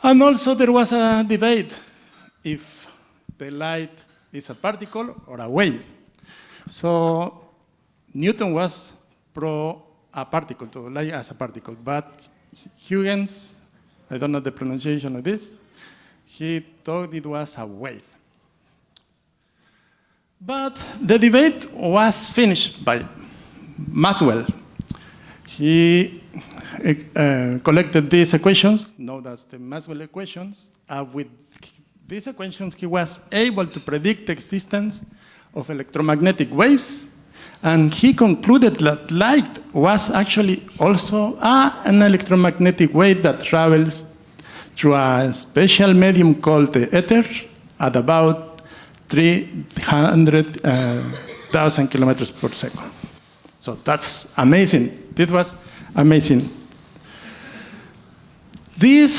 Speaker 6: And also there was a debate if the light is a particle or a wave. So Newton was pro a particle, to light as a particle, but Huygens, I don't know the pronunciation of this, he thought it was a wave. But the debate was finished by Maxwell. He collected these equations, known as the Maxwell equations. With these equations, he was able to predict the existence of electromagnetic waves, and he concluded that light was actually also an electromagnetic wave that travels through a special medium called the ether at about 300,000 kilometers per second. So that's amazing. It was amazing. This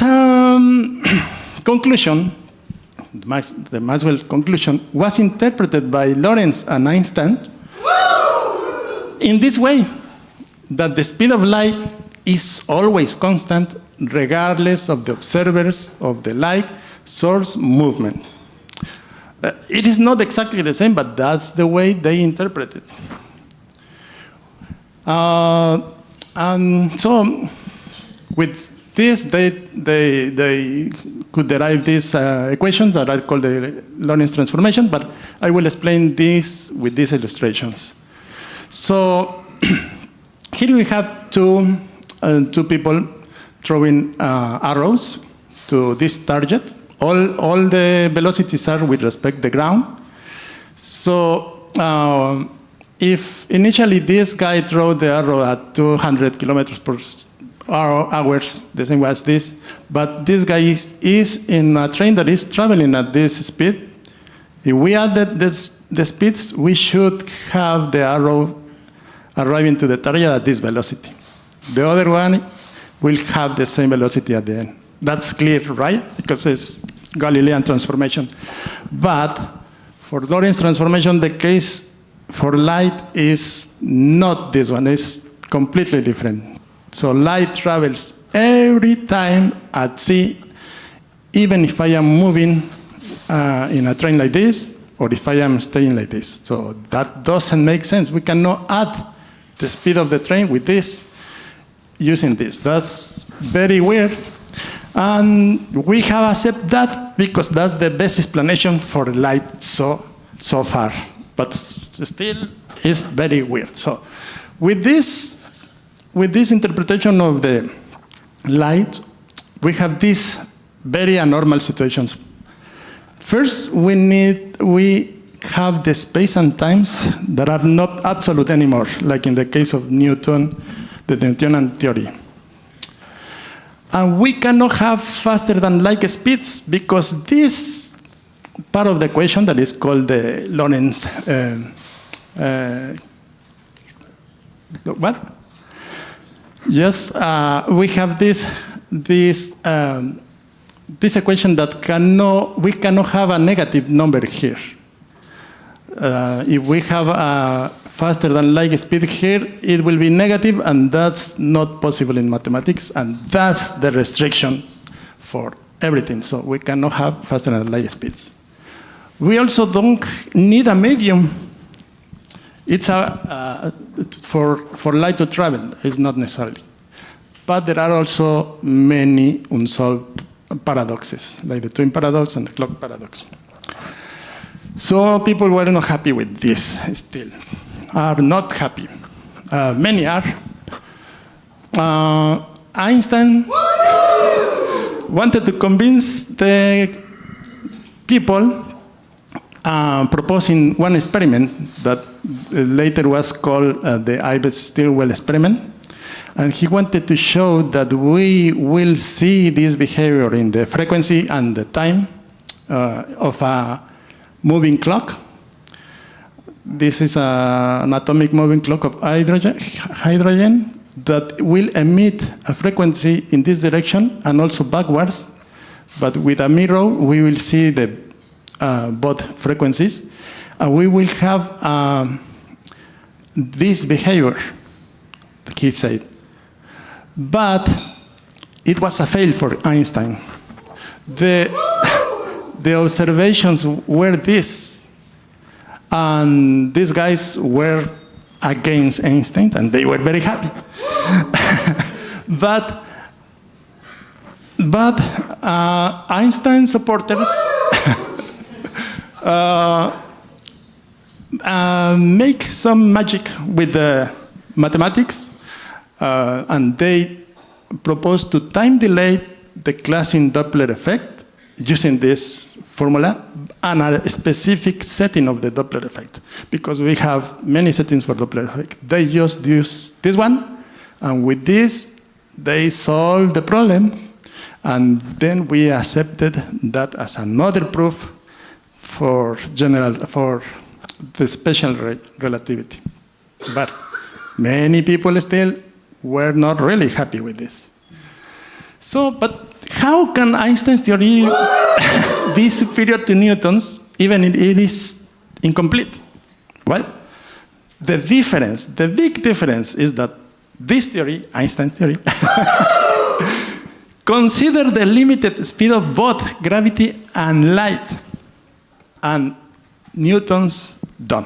Speaker 6: conclusion, the Maxwell conclusion, was interpreted by Lorentz and Einstein in this way, that the speed of light is always constant regardless of the observers of the light source movement. It is not exactly the same, but that's the way they interpret it. And so with this, they could derive these equations that are called the Lorentz transformation, but I will explain this with these illustrations. So here we have two people throwing arrows to this target. All the velocities are with respect to the ground. So if initially this guy threw the arrow at 200 kilometers per hour, the same as this, but this guy is in a train that is traveling at this speed. If we added the speeds, we should have the arrow arriving to the target at this velocity. The other one will have the same velocity at the end. That's clear, right? Because it's Galilean transformation. But for Lorentz transformation, the case for light is not this one. It's completely different. So light travels every time at sea, even if I am moving in a train like this, or if I am staying like this. So that doesn't make sense. We cannot add the speed of the train with this, using this. That's very weird. And we have accepted that because that's the best explanation for light so far. But still, it's very weird. So with this interpretation of the light, we have these very abnormal situations. First, we have the space and times that are not absolute anymore, like in the case of Newton, the Newtonian theory. And we cannot have faster than light speeds because this part of the equation that is called the Lorentz, what? Yes, we have this this equation that we cannot have a negative number here. If we have a faster than light speed here, it will be negative, and that's not possible in mathematics, and that's the restriction for everything. So we cannot have faster than light speeds. We also don't need a medium. It's for light to travel. It's not necessarily. But there are also many unsolved paradoxes, like the twin paradox and the clock paradox. So people were not happy with this still, are not happy. Many are. Einstein wanted to convince the people, proposing one experiment that later was called the Ives-Stilwell experiment. And he wanted to show that we will see this behavior in the frequency and the time of a moving clock. This is an atomic moving clock of hydrogen that will emit a frequency in this direction and also backwards. But with a mirror, we will see the both frequencies. And we will have this behavior, he said. But it was a fail for Einstein. The observations were this, and these guys were against Einstein, and they were very happy. but Einstein supporters make some magic with the mathematics. And they proposed to time delay the classing Doppler effect using this formula and a specific setting of the Doppler effect, because we have many settings for Doppler effect. They just use this one, and with this, they solved the problem, and then we accepted that as another proof for the special relativity. But many people still were not really happy with this. So, but how can Einstein's theory be superior to Newton's, even if it is incomplete? Well, the big difference is that this theory, Einstein's theory, consider the limited speed of both gravity and light, and Newton's don't.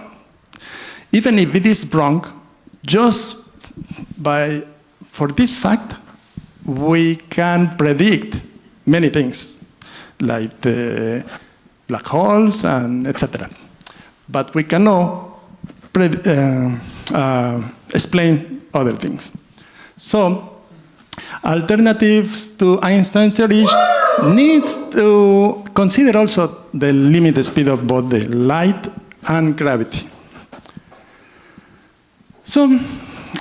Speaker 6: Even if it is wrong, just for this fact, we can predict many things, like the black holes and etc. But we cannot explain other things. So, alternatives to Einstein's theory need to consider also the limited speed of both the light and gravity. So,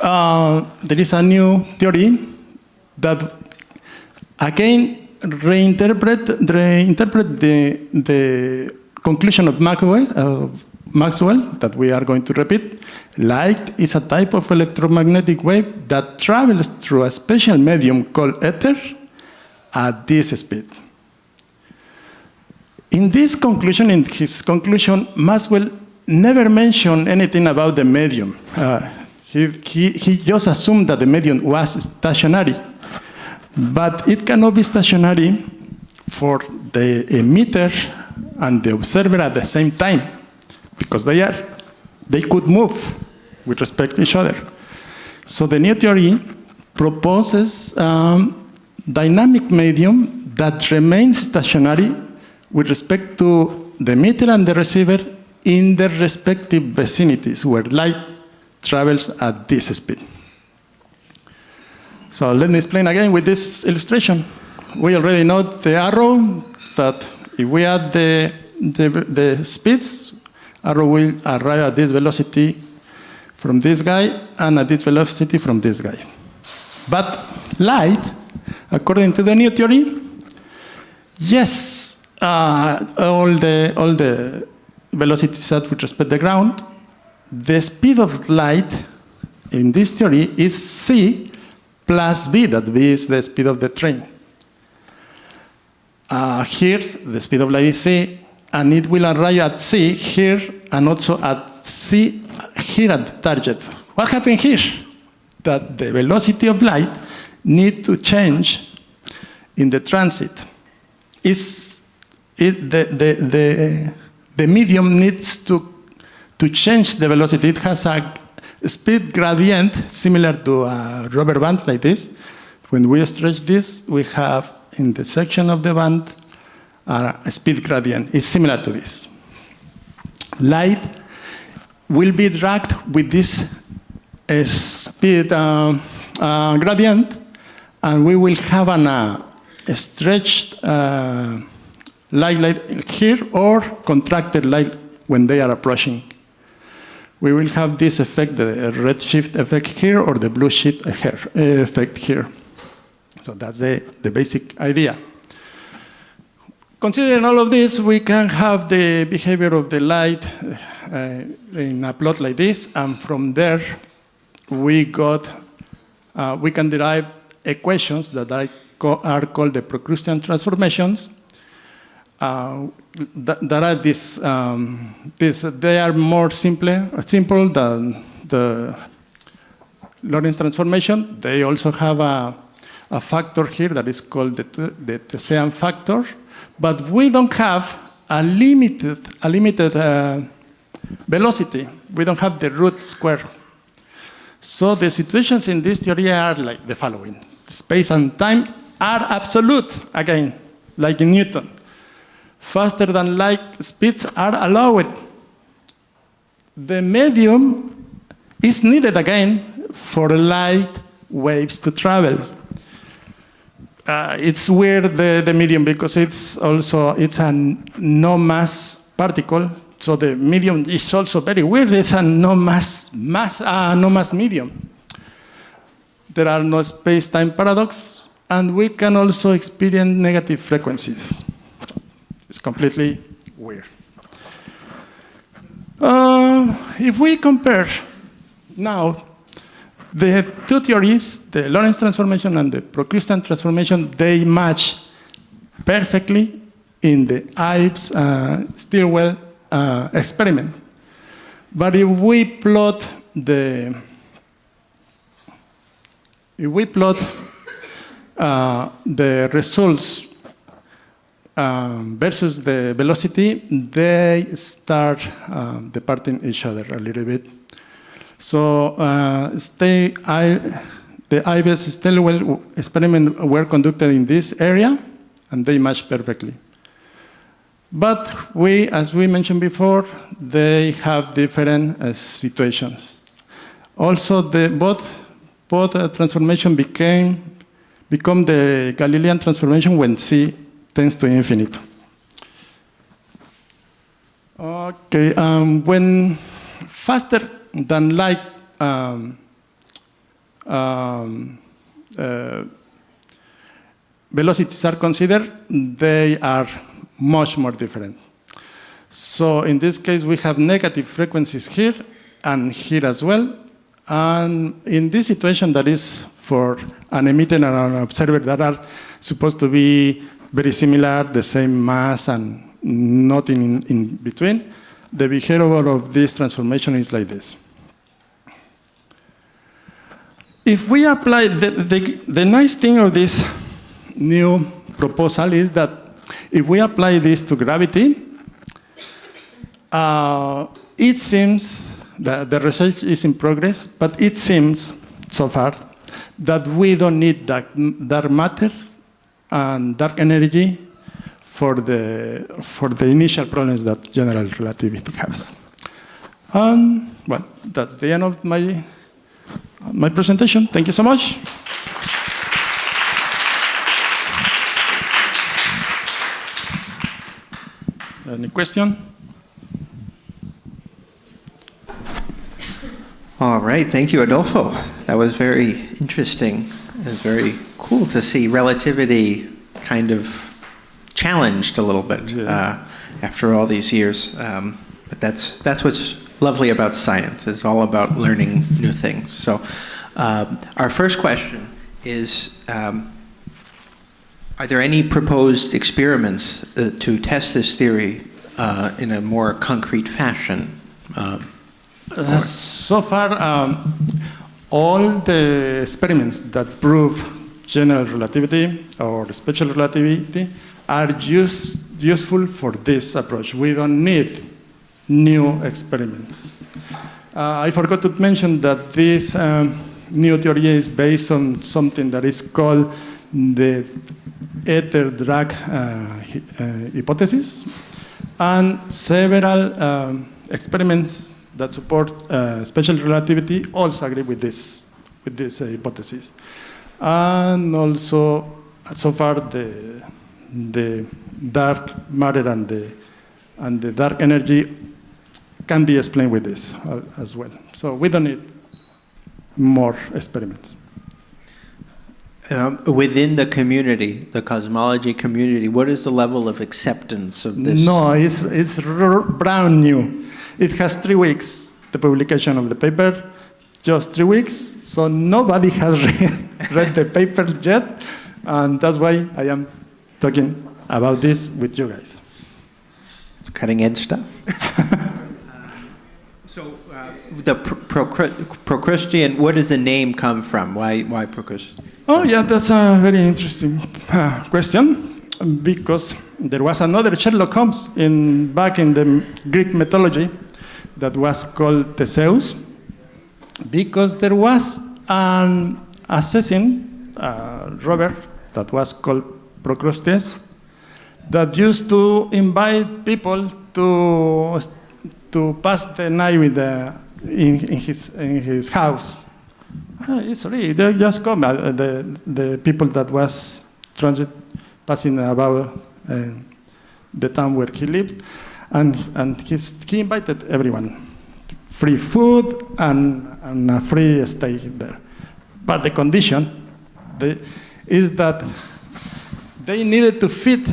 Speaker 6: there is a new theory that again reinterpret the conclusion of Maxwell that we are going to repeat. Light is a type of electromagnetic wave that travels through a special medium called ether at this speed. In his conclusion, Maxwell never mentioned anything about the medium. He just assumed that the medium was stationary. But it cannot be stationary for the emitter and the observer at the same time, because they could move with respect to each other. So the new theory proposes dynamic medium that remains stationary with respect to the emitter and the receiver in their respective vicinities where light travels at this speed. So let me explain again with this illustration. We already know the arrow, that if we add the speeds, arrow will arrive at this velocity from this guy and at this velocity from this guy. But light, according to the new theory, yes, all the velocities set with respect to the ground, the speed of light in this theory is c plus v, that v is the speed of the train. Here, the speed of light is c, and it will arrive at c here, and also at c here at the target. What happened here? That the velocity of light need to change in the transit. The medium needs to change the velocity. It has a speed gradient similar to a rubber band like this. When we stretch this, we have in the section of the band a speed gradient. It's similar to this. Light will be dragged with this speed gradient, and we will have a stretched light here or contracted light when they are approaching. We will have this effect, the redshift effect here or the blue shift effect here. So that's the basic idea. Considering all of this, we can have the behavior of the light in a plot like this, and from there we can derive equations that are called the Procrustean transformations. That are they are more simple than the Lorentz transformation. They also have a factor here that is called the Tessian factor, but we don't have a limited velocity. We don't have the root square. So the situations in this theory are like the following. Space and time are absolute, again, like in Newton. Faster than light speeds are allowed. The medium is needed again for light waves to travel. It's weird, the medium, because it's a no mass particle. So the medium is also very weird. It's a no mass medium. There are no space-time paradox, and we can also experience negative frequencies. It's completely weird. If we compare now the two theories, the Lorentz transformation and the Procrustean transformation, they match perfectly in the Ives Stilwell experiment. But if we plot the results versus the velocity, they start departing each other a little bit. So the Ives Stilwell experiment were conducted in this area, and they match perfectly. But as we mentioned before, they have different situations. Also, both transformation become the Galilean transformation when C tends to infinite. Okay, when faster than light velocities are considered, they are much more different. So in this case, we have negative frequencies here and here as well. And in this situation, that is for an emitter and an observer that are supposed to be very similar, the same mass and nothing in between, the behavior of this transformation is like this. If we apply, the nice thing of this new proposal is that if we apply this to gravity, it seems that the research is in progress, but it seems so far that we don't need dark matter and dark energy for the initial problems that general relativity has. Well, that's the end of my presentation. Thank you so much. Any question?
Speaker 1: All right, thank you, Adolfo. That was very interesting. It was very cool to see relativity kind of challenged a little bit after all these years. But that's what's lovely about science. It's all about learning new things. So our first question is, Are there any proposed experiments to test this theory in a more concrete fashion?
Speaker 6: So far, all the experiments that prove general relativity or special relativity are useful for this approach. We don't need new experiments. I forgot to mention that this new theory is based on something that is called the ether-drag hypothesis, and several experiments that support special relativity also agree with this hypothesis. And also, so far, the dark matter and the dark energy can be explained with this as well. So we don't need more experiments.
Speaker 1: Within the community, the cosmology community, what is the level of acceptance of this?
Speaker 6: No, it's brand new. It has 3 weeks, the publication of the paper, just 3 weeks. So nobody has read the paper yet. And that's why I am talking about this with you guys.
Speaker 1: It's cutting edge stuff. So the Procrustean, where does the name come from? Why Procrustean?
Speaker 6: Oh, yeah, that's a very interesting question, because there was another Sherlock Holmes back in the Greek mythology that was called Theseus, because there was an assassin, robber, that was called Procrustes, that used to invite people to pass the night in his house. It's really, they just come, the people that was passing about the town where he lived, and he invited everyone. Free food and a free stay there. But the condition is that they needed to fit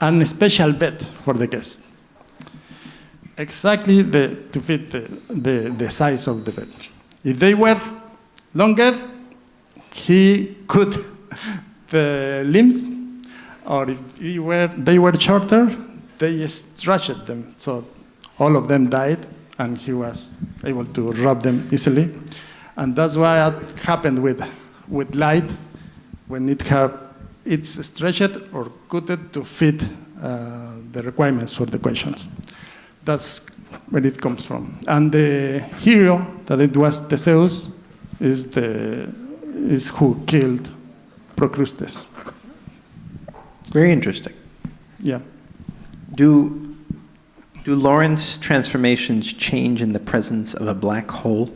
Speaker 6: a special bed for the guest. Exactly to fit the size of the bed. If they were longer, he cut the limbs, or if they were shorter, they stretched them. So all of them died, and he was able to rob them easily. And that's why it happened with light, when it's stretched or cut to fit the requirements for the questions. That's where it comes from. And the hero that it was Theseus is who killed Procrustes.
Speaker 1: Very interesting.
Speaker 6: Yeah.
Speaker 1: Do Lorentz transformations change in the presence of a black hole?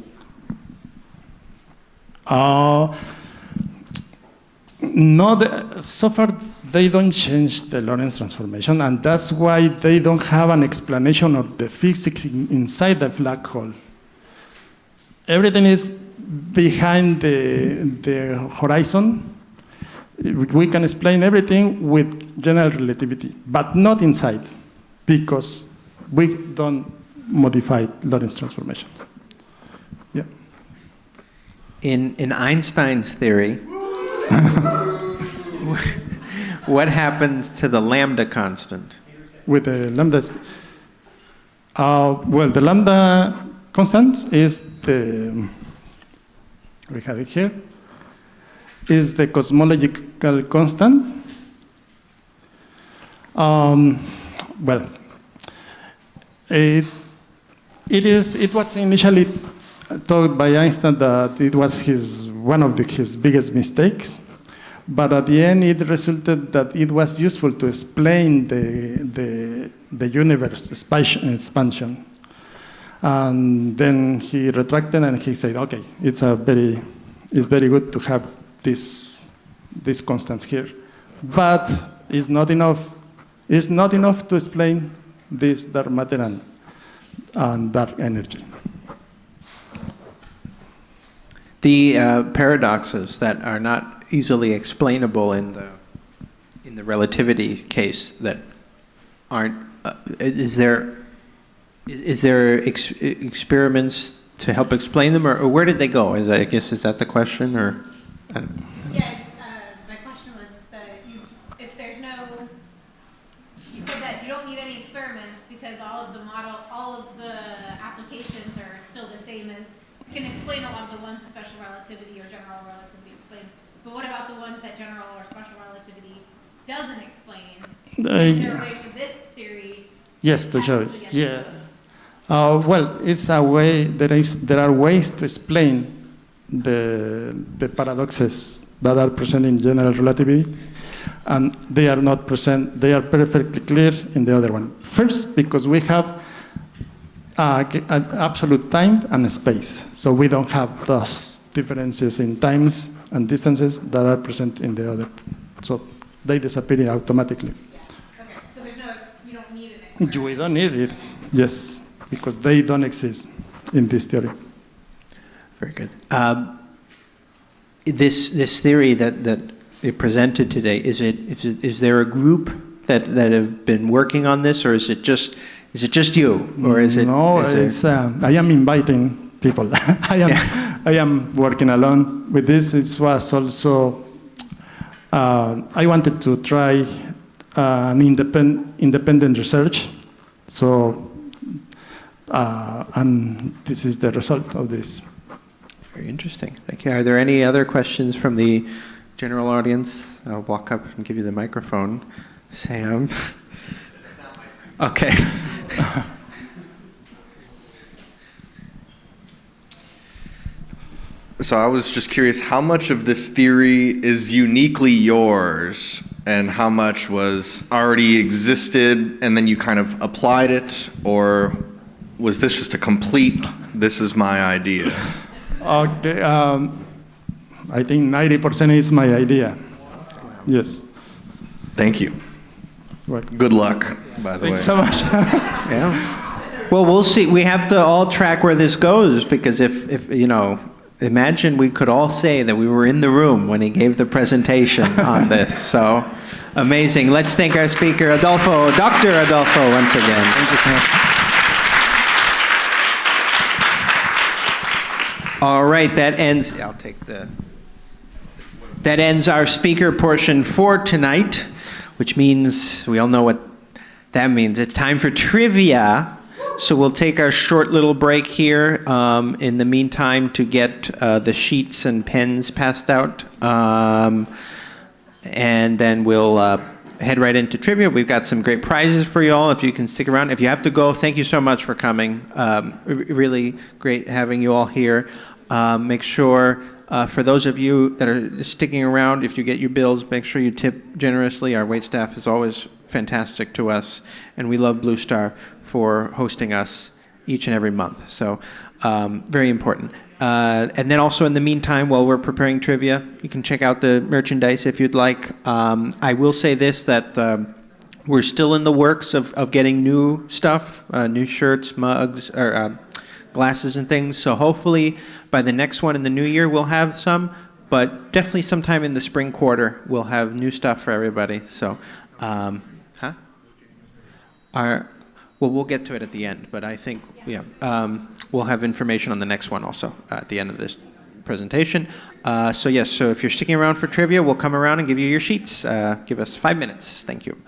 Speaker 6: No, so far they don't change the Lorentz transformation, and that's why they don't have an explanation of the physics inside the black hole. Everything is behind the horizon. We can explain everything with general relativity, but not inside, because we don't modify Lorentz transformation. Yeah.
Speaker 1: In Einstein's theory, what happens to the lambda constant?
Speaker 6: With the lambdas, well, the lambda constant is we have it here, is the cosmological constant. Well, it was initially thought by Einstein that it was one of his biggest mistakes, but at the end it resulted that it was useful to explain the universe expansion. And then he retracted and he said, okay, it's very good to have these constants here, but it's not enough. It's not enough to explain this dark matter and dark energy.
Speaker 1: The paradoxes that are not easily explainable in the relativity case that aren't. Is there experiments to help explain them, or where did they go? I guess is that the question, or?
Speaker 7: Yeah, my question was all of the applications are still the same as, can explain a lot of the ones that special relativity or general relativity explain. But what about the ones that general or special relativity doesn't explain? Is there a way for this theory
Speaker 6: Yes, to show it.
Speaker 7: test against
Speaker 6: Yeah.
Speaker 7: those?
Speaker 6: Well, it's a way. There are ways to explain the paradoxes that are present in general relativity, and they are not present. They are perfectly clear in the other one. First, because we have an absolute time and space, so we don't have those differences in times and distances that are present in the other. So they disappear automatically.
Speaker 7: Okay, so there's you don't need an experiment.
Speaker 6: We don't need it. Yes, because they don't exist in this theory.
Speaker 1: Very good. This theory that you presented today, is there a group that have been working on this, or is it just you, or is it?
Speaker 6: No,
Speaker 1: is
Speaker 6: I am inviting people. I am working alone with this. It was also I wanted to try an independent research. So and this is the result of this.
Speaker 1: Very interesting. Thank you. Are there any other questions from the general audience? I'll walk up and give you the microphone. Sam. Okay.
Speaker 4: So I was just curious, how much of this theory is uniquely yours and how much was already existed and then you kind of applied it, or was this just a complete, this is my idea?
Speaker 6: Okay, I think 90% is my idea. Yes.
Speaker 4: Thank you.
Speaker 6: Right.
Speaker 4: Good luck, by the way.
Speaker 6: Thanks so much.
Speaker 1: Yeah. Well, we'll see. We have to all track where this goes, because if imagine we could all say that we were in the room when he gave the presentation on this. So amazing. Let's thank our speaker, Adolfo, Dr. Adolfo, once again. Thank you so much. All right, that ends our speaker portion for tonight, which means we all know what that means. It's time for trivia. So we'll take our short little break here in the meantime to get the sheets and pens passed out. And then we'll head right into trivia. We've got some great prizes for you all if you can stick around. If you have to go, thank you so much for coming. Really great having you all here. Make sure, for those of you that are sticking around, if you get your bills, make sure you tip generously. Our waitstaff is always fantastic to us, and we love Blue Star for hosting us each and every month. So very important. And then also in the meantime, while we're preparing trivia, you can check out the merchandise if you'd like. I will say this, that we're still in the works of getting new stuff, new shirts, mugs, or glasses and things. So hopefully by the next one in the new year, we'll have some, but definitely sometime in the spring quarter, we'll have new stuff for everybody. So, well, we'll get to it at the end, but I think, we'll have information on the next one also at the end of this presentation. So yes, so if you're sticking around for trivia, we'll come around and give you your sheets. Give us 5 minutes. Thank you.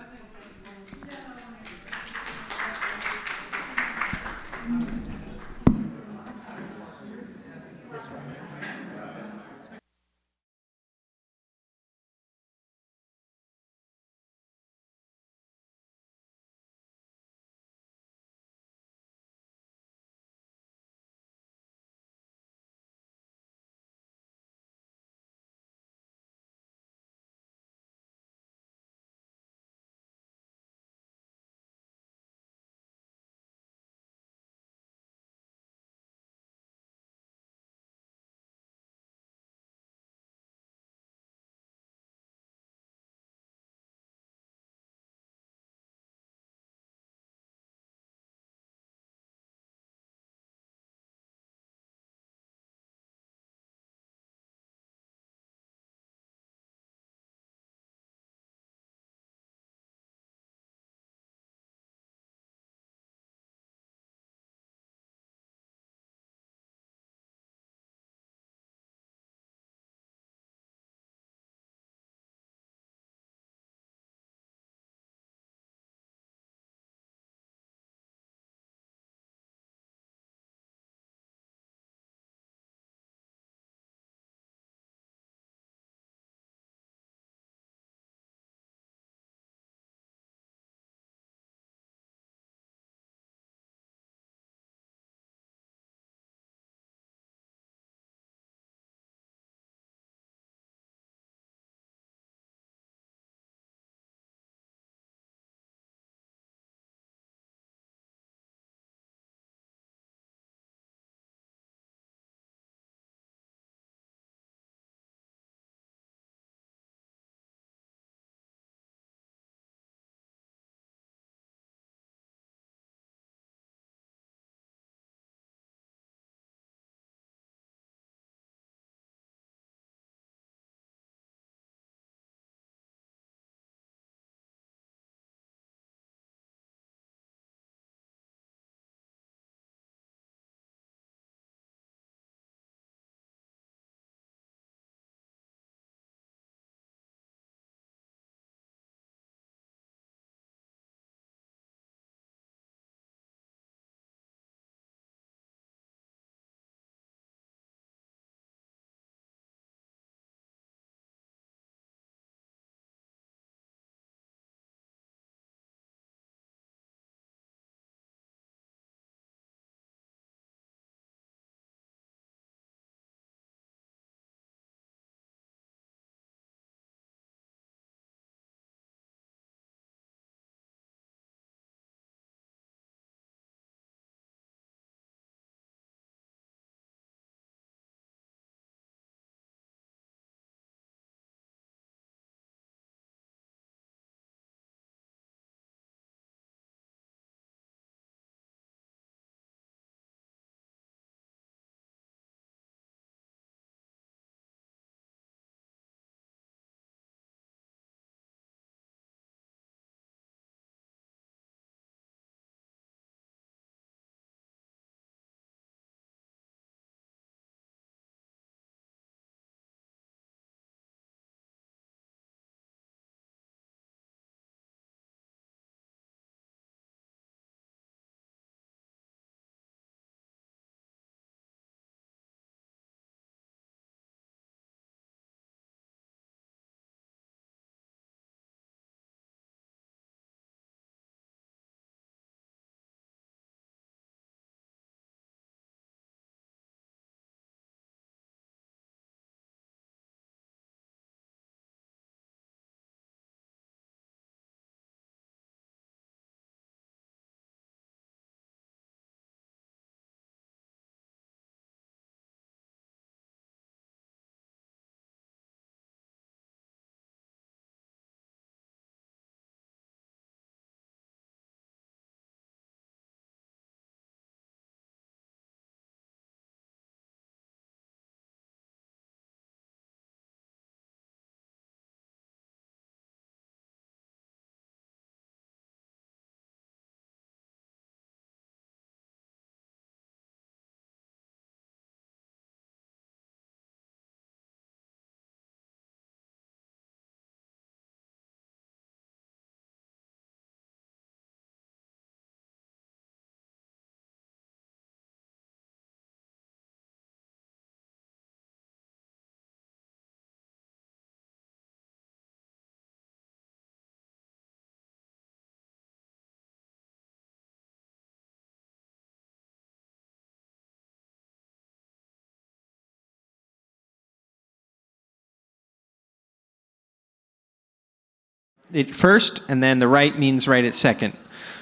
Speaker 1: it first, and then the right means right at second.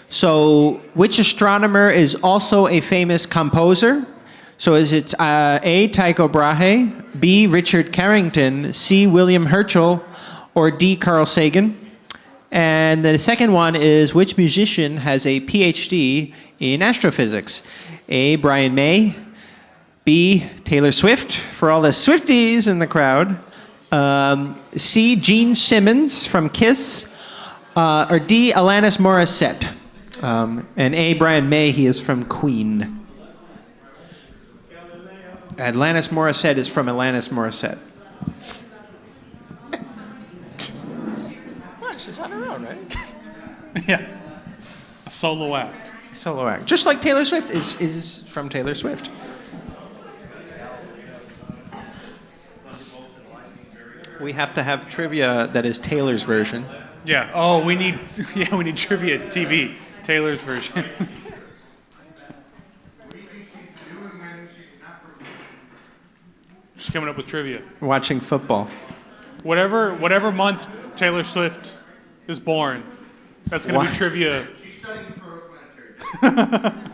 Speaker 1: So, which astronomer is also a famous composer? So, is it A. Tycho Brahe, B. Richard Carrington, C. William Herschel, or D. Carl Sagan? And the second one is which musician has a PhD in astrophysics? A. Brian May, B. Taylor Swift, for all the Swifties in the crowd, C. Gene Simmons from Kiss, or D. Alanis Morissette. And A. Brian May, he is from Queen. Alanis Morissette is from Alanis Morissette. Well, she's on her own, right?
Speaker 3: Yeah. A solo act.
Speaker 1: Solo act. Just like Taylor Swift is from Taylor Swift. We have to have trivia that is Taylor's version.
Speaker 3: Yeah. Oh, we need trivia TV. Taylor's version. She's coming up with trivia.
Speaker 1: Watching football.
Speaker 3: Whatever month Taylor Swift is born, that's going to be trivia.
Speaker 4: She's studying protoplanetary.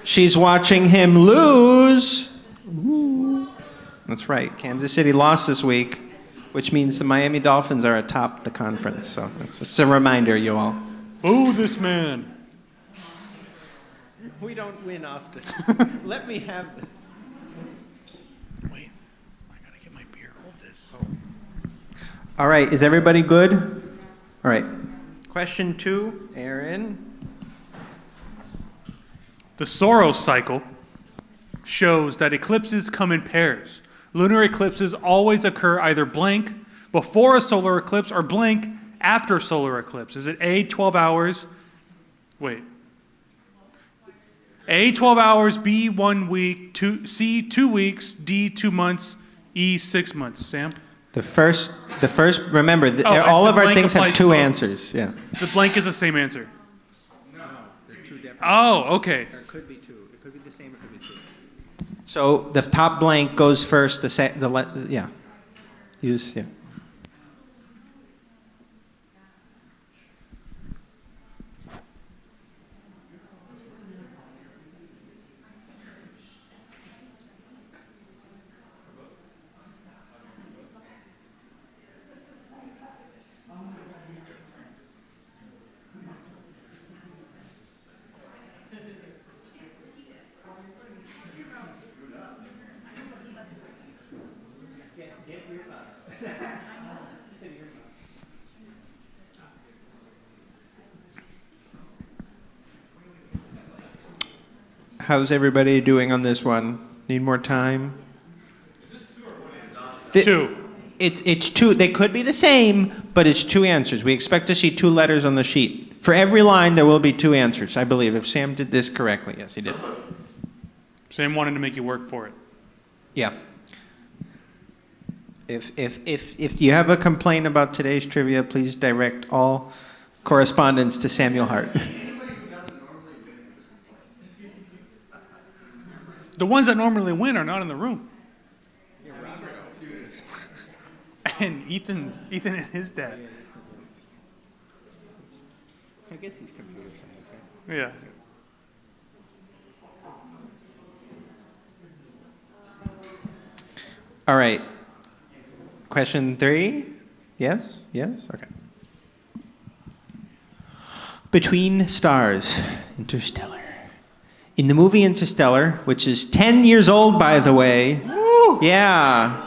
Speaker 1: She's watching him lose. Ooh. That's right. Kansas City lost this week, which means the Miami Dolphins are atop the conference. So that's just a reminder, you all.
Speaker 3: Boo this man.
Speaker 1: We don't win often. Let me have this.
Speaker 3: Wait, I gotta get my beer. Hold this.
Speaker 1: All right. Is everybody good? All right. Question 2, Aaron.
Speaker 3: The Soros cycle shows that eclipses come in pairs. Lunar eclipses always occur either blank before a solar eclipse or blank after a solar eclipse. Is it A, 12 hours? Wait. A, 12 hours, B, 1 week, C, 2 weeks, D, 2 months, E, 6 months. Sam?
Speaker 1: The first. Remember,
Speaker 3: Oh,
Speaker 1: all
Speaker 3: the
Speaker 1: of our
Speaker 3: blank
Speaker 1: things have
Speaker 3: applies
Speaker 1: 2
Speaker 3: to-
Speaker 1: answers. Yeah.
Speaker 3: The blank is the same answer. Oh, okay.
Speaker 1: It could be 2. It could be the same. It could be 2. So the top blank goes first. Yeah. Use yeah. How's everybody doing on this one? Need more time? Is this 2 or 1 answer?
Speaker 3: 2.
Speaker 1: It's 2. They could be the same, but it's 2 answers. We expect to see 2 letters on the sheet. For every line, there will be 2 answers, I believe, if Sam did this correctly. Yes, he did.
Speaker 3: Sam wanted to make you work for it.
Speaker 1: Yeah. If you have a complaint about today's trivia, please direct all correspondence to Samuel Hart.
Speaker 3: The ones that normally win are not in the room. And Ethan and his dad.
Speaker 1: I guess he's computer science, right?
Speaker 3: Yeah.
Speaker 1: All right. Question 3? Yes? Yes? Okay. Between Stars, Interstellar. In the movie Interstellar, which is 10 years old, by the way. Woo! Yeah.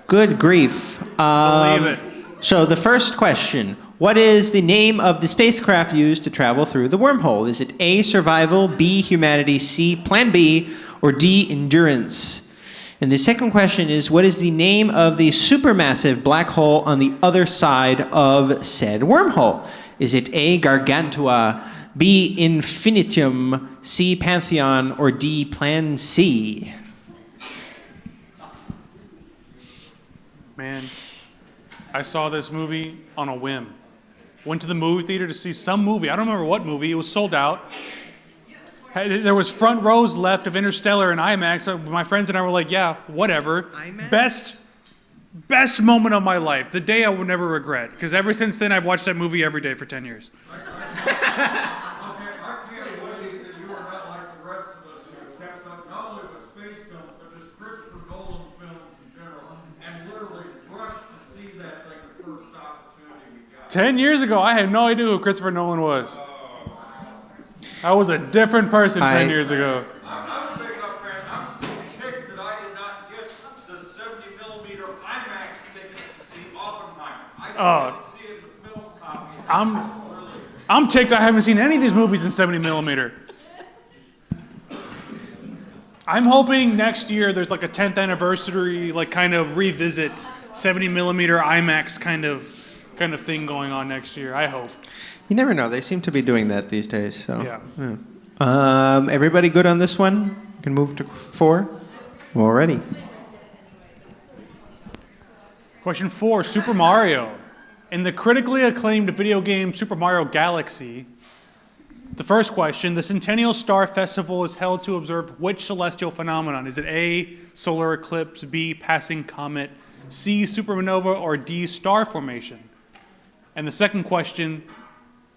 Speaker 1: Good grief.
Speaker 3: Believe it.
Speaker 1: So the first question, what is the name of the spacecraft used to travel through the wormhole? Is it A, Survival, B, Humanity, C, Plan B, or D, Endurance? And the second question is, what is the name of the supermassive black hole on the other side of said wormhole? Is it A, Gargantua, B, Infinitum, C, Pantheon, or D, Plan C?
Speaker 3: Man, I saw this movie on a whim. Went to the movie theater to see some movie. I don't remember what movie. It was sold out. There was front rows left of Interstellar and IMAX. So my friends and I were like, yeah, whatever.
Speaker 1: IMAX?
Speaker 3: Best moment of my life. The day I will never regret. Because ever since then, I've watched that movie every day for 10 years.
Speaker 5: Okay, I can't believe that you are not like the rest of us who have kept up not only with space films, but just Christopher Nolan films in general, and literally rushed to see that like the first opportunity we got.
Speaker 3: 10 years ago, I had no idea who Christopher Nolan was. I was a different person 10 years ago.
Speaker 5: I'm a big enough fan. I'm still ticked that I did not get the 70mm IMAX ticket to see Oppenheimer. I didn't get to see it in the film copy.
Speaker 3: I'm ticked I haven't seen any of these movies in 70mm. I'm hoping next year there's like a 10th anniversary, like kind of revisit 70mm IMAX kind of thing going on next year. I hope.
Speaker 1: You never know. They seem to be doing that these days. So.
Speaker 3: Yeah.
Speaker 1: Everybody good on this one? You can move to 4. Already.
Speaker 3: Question 4, Super Mario. In the critically acclaimed video game Super Mario Galaxy, the first question, the Centennial Star Festival is held to observe which celestial phenomenon? Is it A, solar eclipse, B, passing comet, C, supernova, or D, star formation? And the second question,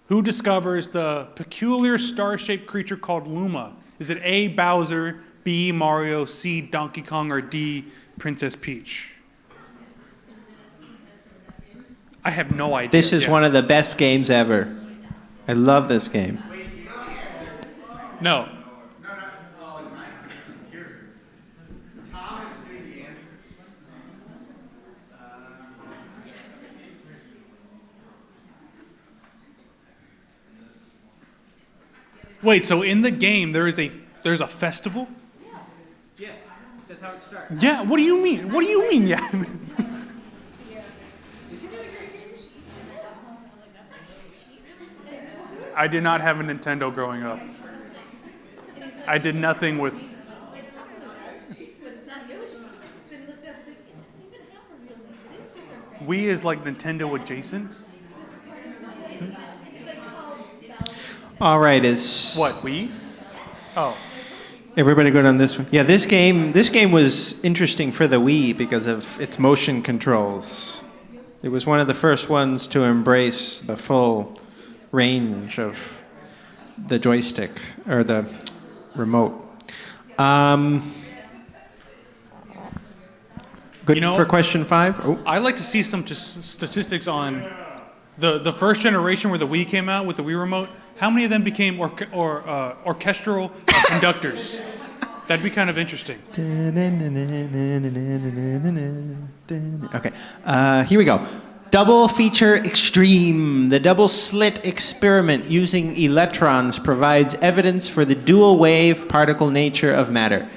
Speaker 3: who discovers the peculiar star-shaped creature called Luma? Is it A, Bowser, B, Mario, C, Donkey Kong, or D, Princess Peach? I have no idea.
Speaker 1: This is one of the best games ever. I love this game.
Speaker 3: No. Wait, so in the game there's a festival?
Speaker 1: Yeah, that's how it starts.
Speaker 3: Yeah, what do you mean? What do you mean, yeah? I did not have a Nintendo growing up. I did nothing with... Wii is like Nintendo adjacent?
Speaker 1: All right, is
Speaker 3: What, Wii? Oh.
Speaker 1: everybody good on this one? Yeah, this game was interesting for the Wii because of its motion controls. It was one of the first ones to embrace the full range of the joystick or the remote. Good
Speaker 3: You know-
Speaker 1: for question 5. Oh,
Speaker 3: I'd like to see some statistics on the first generation where the Wii came out with the Wii remote. How many of them became orchestral conductors? That'd be kind of interesting.
Speaker 1: Okay, here we go. Double feature extreme. The double slit experiment using electrons provides evidence for the dual wave particle nature of matter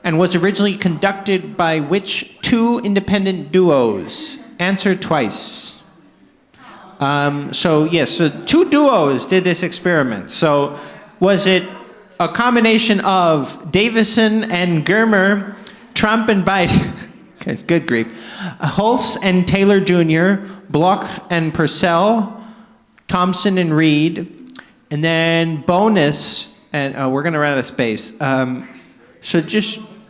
Speaker 1: and was originally conducted by which 2 independent duos? Answer twice. So 2 duos did this experiment. So was it a combination of Davison and Germer, Trump and Biden, good grief, Hulse and Taylor Jr., Bloch and Purcell, Thompson and Reed, and then bonus, and we're going to run out of space.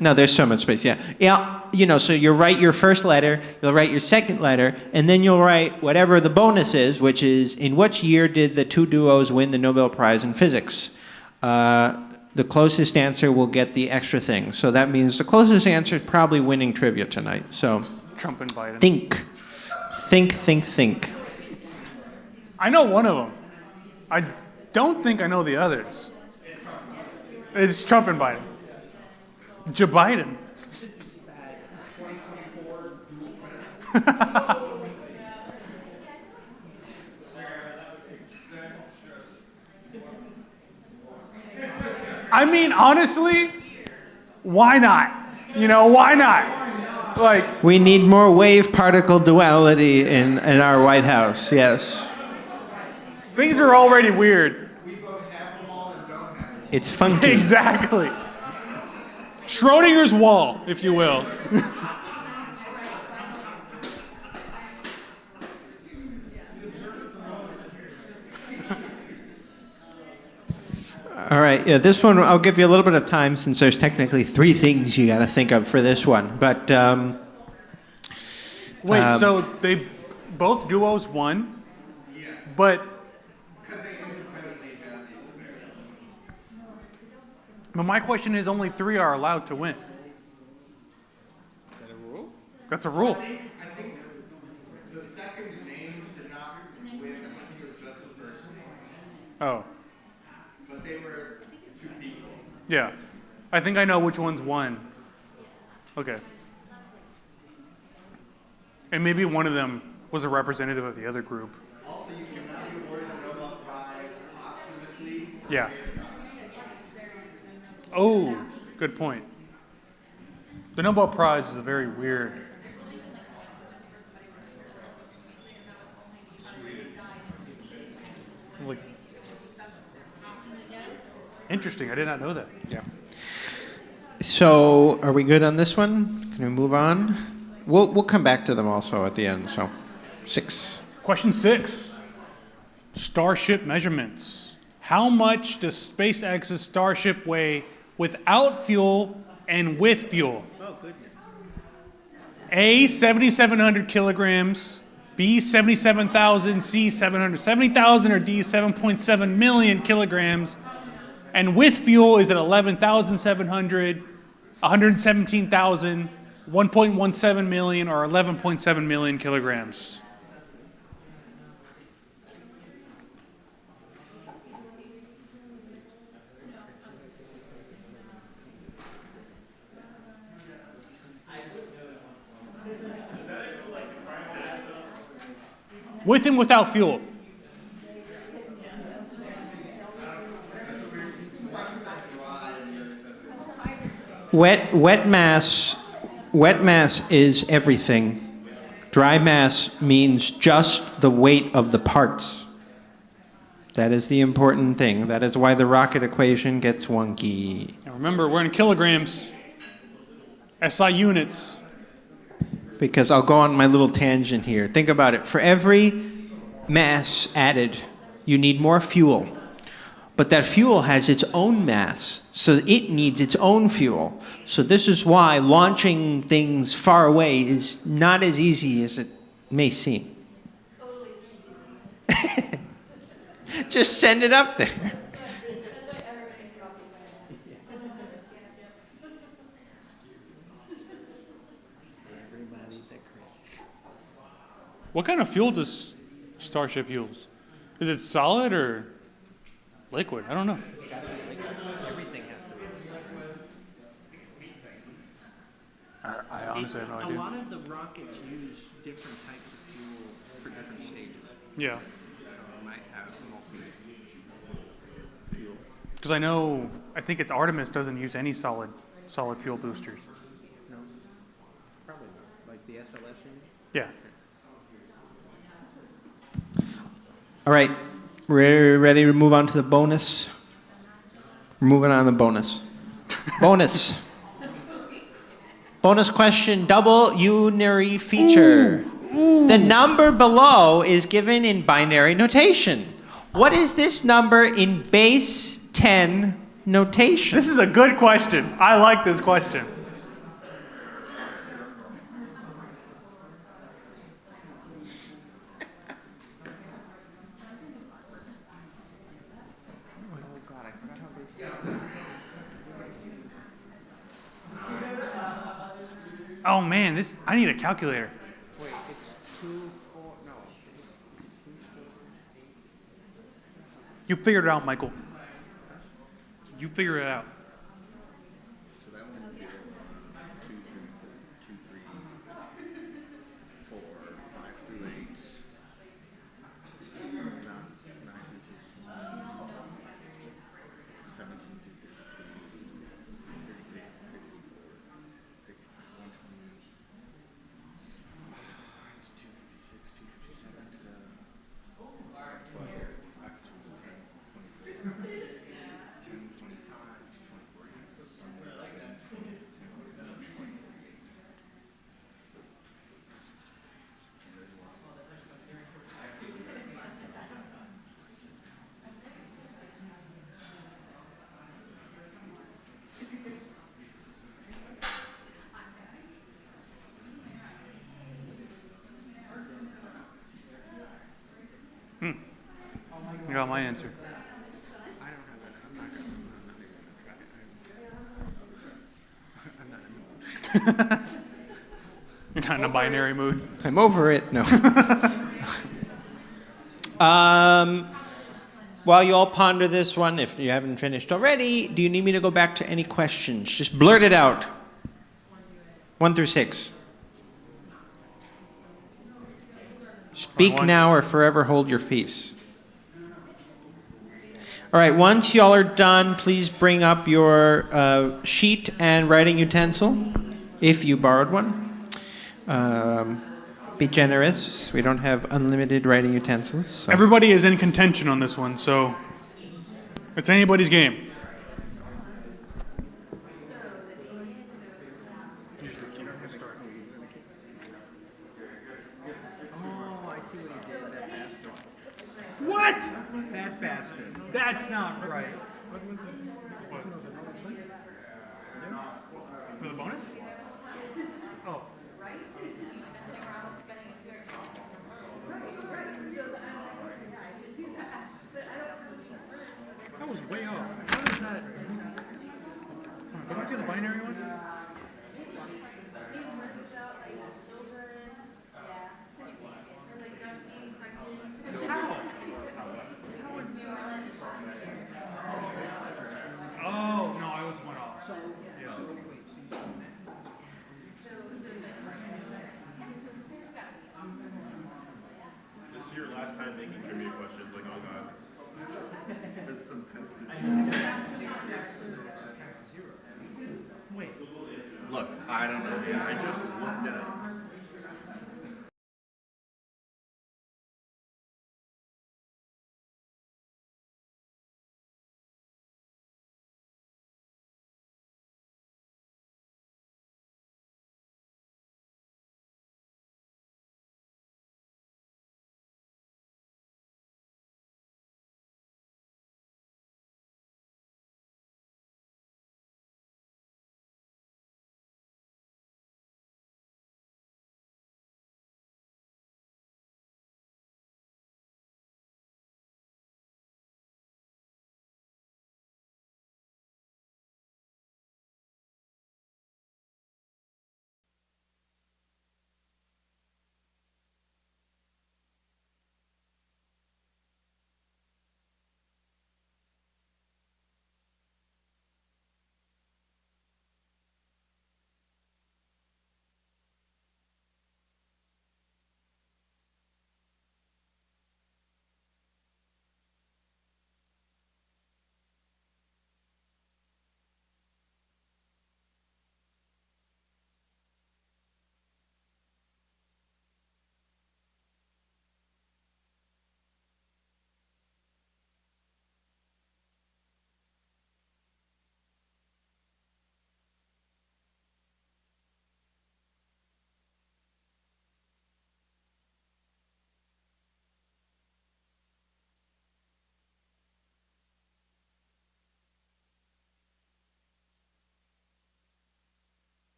Speaker 1: There's so much space, yeah. So you'll write your first letter, you'll write your second letter, and then you'll write whatever the bonus is, which is, in which year did the 2 duos win the Nobel Prize in Physics? The closest answer will get the extra thing. So that means the closest answer is probably winning trivia tonight. So
Speaker 3: Trump and Biden.
Speaker 1: think.
Speaker 3: I know one of them. I don't think I know the others. It's Trump and Biden. Joe Biden. I mean, honestly, why not? Why not? Like,
Speaker 1: We need more wave particle duality in our White House, yes.
Speaker 3: things are already weird.
Speaker 1: It's funky.
Speaker 3: Exactly. Schrodinger's wall, if you will.
Speaker 1: All right, yeah, this one, I'll give you a little bit of time since there's technically 3 things you got to think of for this one. But
Speaker 3: Wait, so they both duos won, but my question is only 3 are allowed to win. Is that a rule? That's a rule.
Speaker 4: I think the second name did not win. I think it was just the first name.
Speaker 3: Oh,
Speaker 4: But they were 2 people.
Speaker 3: yeah. I think I know which one's won. Okay. And maybe one of them was a representative of the other group.
Speaker 4: Also, you cannot be awarded the Nobel Prize posthumously.
Speaker 3: Yeah. Oh, good point. The Nobel Prize is a very weird. Like, interesting. I did not know that.
Speaker 1: yeah. So, are we good on this one? Can we move on? We'll come back to them also at the end. So, 6.
Speaker 3: Question 6. Starship measurements. How much does SpaceX's Starship weigh without fuel and with fuel?
Speaker 1: Oh, goodness.
Speaker 3: A, 7,700 kilograms, B, 77,000, C, 770,000, or D, 7.7 million kilograms. And with fuel, is it 11,700, 117,000, 1.17 million, or 11.7 million kilograms? With and without fuel.
Speaker 1: Wet mass is everything. Dry mass means just the weight of the parts. That is the important thing. That is why the rocket equation gets wonky.
Speaker 3: And remember, we're in kilograms, SI units.
Speaker 1: Because I'll go on my little tangent here. Think about it. For every mass added, you need more fuel. But that fuel has its own mass, so it needs its own fuel. So this is why launching things far away is not as easy as it may seem. Just send it up there.
Speaker 3: What kind of fuel does Starship use? Is it solid or liquid? I don't know.
Speaker 1: Everything has to be.
Speaker 3: I honestly have no idea.
Speaker 1: A lot of the rockets use different types of fuel for different stages.
Speaker 3: Yeah.
Speaker 1: So it might have multi-fuel.
Speaker 3: Because I think it's Artemis doesn't use any solid fuel boosters.
Speaker 1: No, probably not. Like the SLS unit?
Speaker 3: Yeah.
Speaker 1: All right, we're ready to move on to the bonus. We're moving on to the bonus. Bonus. Bonus question, double unary feature. The number below is given in binary notation. What is this number in base 10 notation?
Speaker 3: This is a good question. I like this question. Oh man, I need a calculator.
Speaker 1: Wait, it's 2, 4, no.
Speaker 3: You figured it out, Michael. You figure it out.
Speaker 4: So that one is 0, 2, 3, 4, 5 through 8. 9 through 16, 17 to 36, 12, 5 to 10, 25, 20.
Speaker 3: You got my answer. You're not in a binary mood.
Speaker 1: I'm over it. No. While you all ponder this one, if you haven't finished already, do you need me to go back to any questions? Just blurt it out. 1 through 6. Speak
Speaker 3: Once.
Speaker 1: now or forever hold your peace. All right, once y'all are done, please bring up your sheet and writing utensil, if you borrowed one. Be generous. We don't have unlimited writing utensils. So.
Speaker 3: Everybody is in contention on this one, so it's anybody's game. What?
Speaker 1: That bastard.
Speaker 3: That's not right. For the bonus? Oh. That was way off. How does that? Go back to the binary one. Oh, no, I was one off. Yeah.
Speaker 8: This is your last time making trivia questions, like, oh god.
Speaker 3: Wait.
Speaker 8: Look, I don't know. I just looked it up.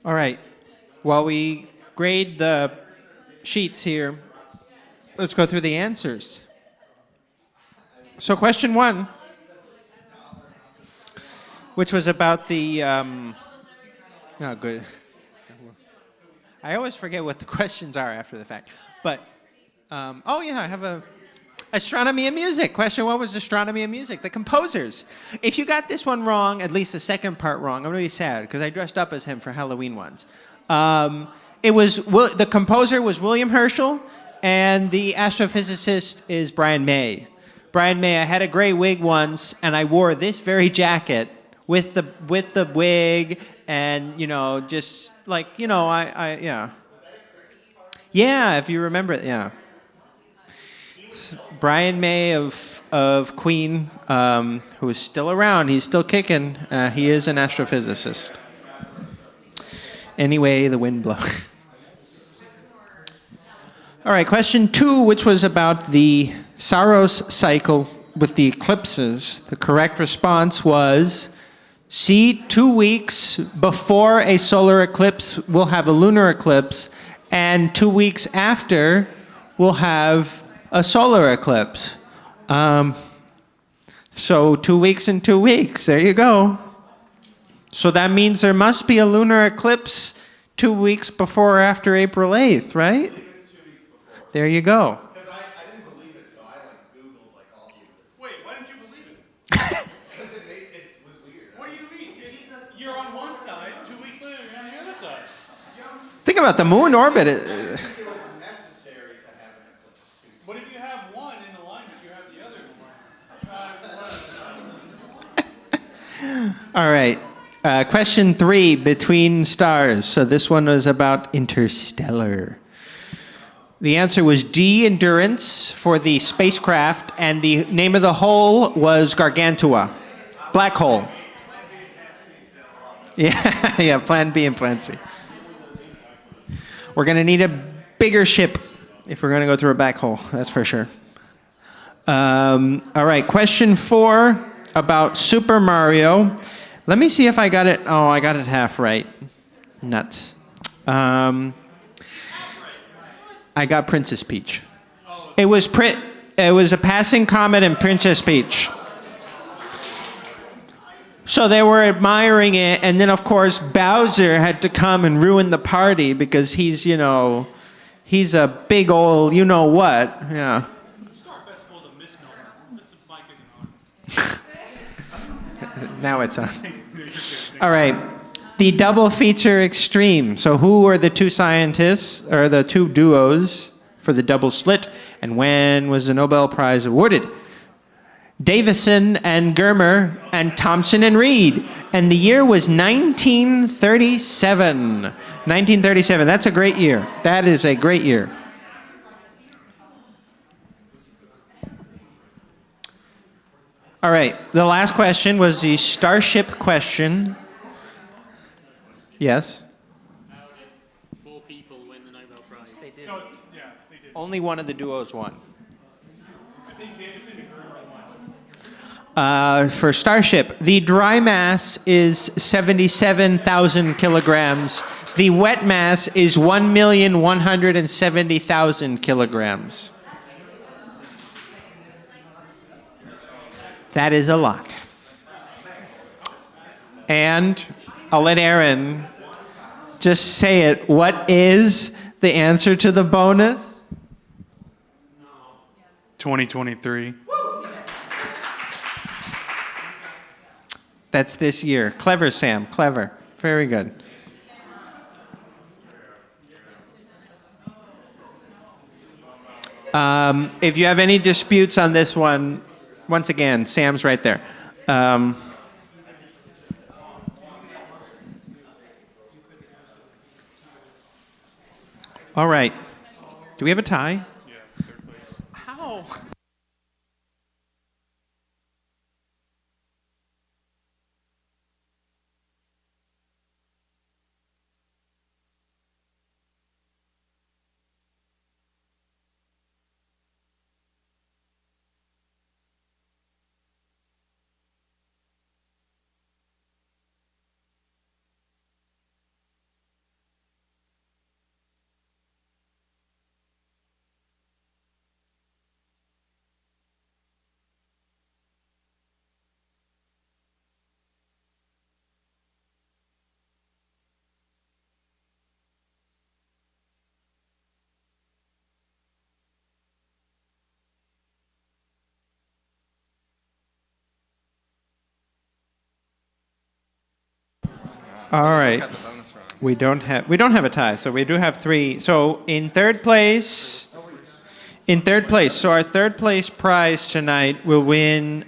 Speaker 1: All right. While we grade the sheets here, let's go through the answers. So question 1, which was about the, oh, good. I always forget what the questions are after the fact. But, oh yeah, I have a astronomy and music. Question 1 was astronomy and music, the composers. If you got this one wrong, at least the second part wrong, I'm going to be sad because I dressed up as him for Halloween once. The composer was William Herschel, and the astrophysicist is Brian May. Brian May, I had a gray wig once, and I wore this very jacket with the wig, and just like yeah, if you remember it, yeah. Brian May of Queen, who is still around. He's still kicking. He is an astrophysicist. Anyway, the wind blows. All right, question 2, which was about the Saros cycle with the eclipses. The correct response was C, 2 weeks before a solar eclipse, we'll have a lunar eclipse, and 2 weeks after, we'll have a solar eclipse. So 2 weeks and 2 weeks, there you go. So that means there must be a lunar eclipse 2 weeks before or after April 8th, right? There you go.
Speaker 4: Because I didn't believe it, so I Googled all the.
Speaker 3: Wait, why didn't you believe it?
Speaker 4: Because it was weird.
Speaker 3: What do you mean? You're on one side, 2 weeks later, you're on the other side.
Speaker 1: Think about the moon orbit.
Speaker 4: It was necessary to have an eclipse too.
Speaker 3: What if you have one in alignment, you have the other in alignment?
Speaker 1: All right. Question 3, between stars. So this one was about interstellar. The answer was D, Endurance, for the spacecraft, and the name of the hole was Gargantua, black hole. Yeah, yeah, Plan B and Plan C. We're going to need a bigger ship if we're going to go through a black hole, that's for sure. All right, question 4 about Super Mario. Let me see if I got it. Oh, I got it half right. Nuts. I got Princess Peach. It was a passing comet in Princess Peach. So they were admiring it, and then of course Bowser had to come and ruin the party because he's a big old you-know-what. Yeah.
Speaker 3: Star Festival's a misnomer. This mic isn't on.
Speaker 1: Now it's on. All right. The double feature extreme. So who were the two scientists, or the two duos for the double slit, and when was the Nobel Prize awarded? Davison and Germer, and Thomson and Reed. And the year was 1937. 1937. That's a great year. That is a great year. All right. The last question was the Starship question. Yes?
Speaker 9: How did 4 people win the Nobel Prize?
Speaker 3: Yeah, they did.
Speaker 1: Only one of the duos won.
Speaker 3: I think Davison and Germer won.
Speaker 1: For Starship, the dry mass is 77,000 kilograms. The wet mass is 1,170,000 kilograms. That is a lot. And I'll let Aaron just say it. What is the answer to the bonus?
Speaker 3: 2023.
Speaker 1: That's this year. Clever, Sam. Clever. Very good. If you have any disputes on this one, once again, Sam's right there. All right. Do we have a tie?
Speaker 3: Yeah, 3rd place.
Speaker 1: How? All right.
Speaker 4: Got the bonus wrong.
Speaker 1: We don't have a tie, so we do have 3. So in third place, so our third place prize tonight will win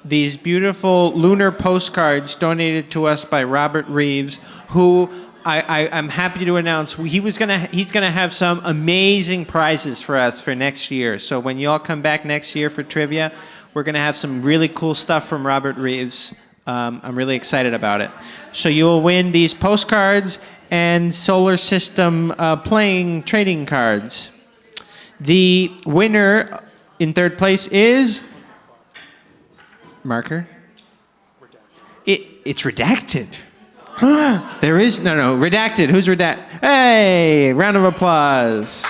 Speaker 1: these beautiful lunar postcards donated to us by Robert Reeves, who I'm happy to announce he's gonna have some amazing prizes for us for next year. So when you all come back next year for trivia, we're gonna have some really cool stuff from Robert Reeves. I'm really excited about it. So you will win these postcards and solar system playing trading cards. The winner in third place is marker. It's redacted. There is no redacted. Who's redacted? Hey, round of applause.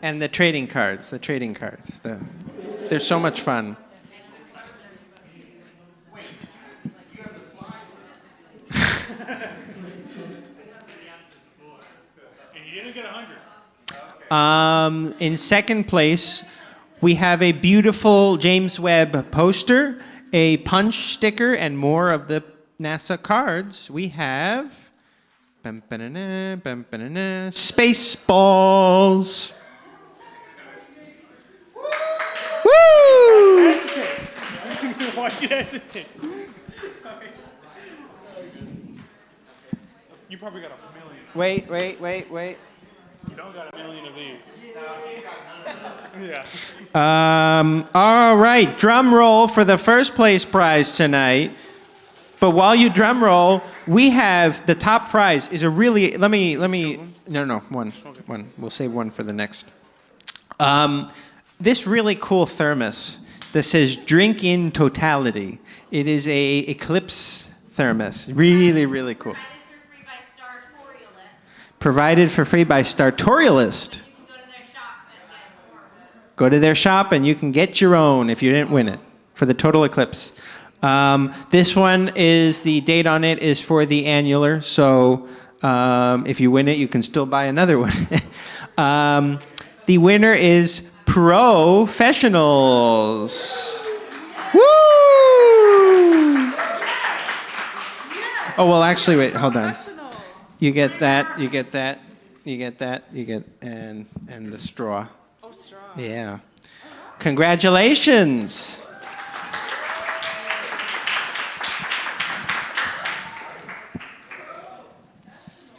Speaker 1: And the trading cards. They're so much fun.
Speaker 3: And you didn't get 100.
Speaker 1: In second place, we have a beautiful James Webb poster, a punch sticker, and more of the NASA cards. We have Spaceballs. Woo!
Speaker 3: Why'd you hesitate? You probably got a million.
Speaker 1: Wait.
Speaker 3: You don't got a million of these. Yeah.
Speaker 1: All right, drum roll for the first place prize tonight. But while you drum roll, we have the top prize is a really, one. We'll save one for the next. This really cool thermos that says drink in totality. It is a Eclipse thermos. Really, really cool. Provided for free by Startorialist. Go to their shop and you can get your own if you didn't win it for the total eclipse. This one is, the date on it is for the annular, so if you win it, you can still buy another one. The winner is Professionals. Woo! Oh, well, actually, wait, hold on. You get that, and the straw. Oh, straw. Yeah. Congratulations.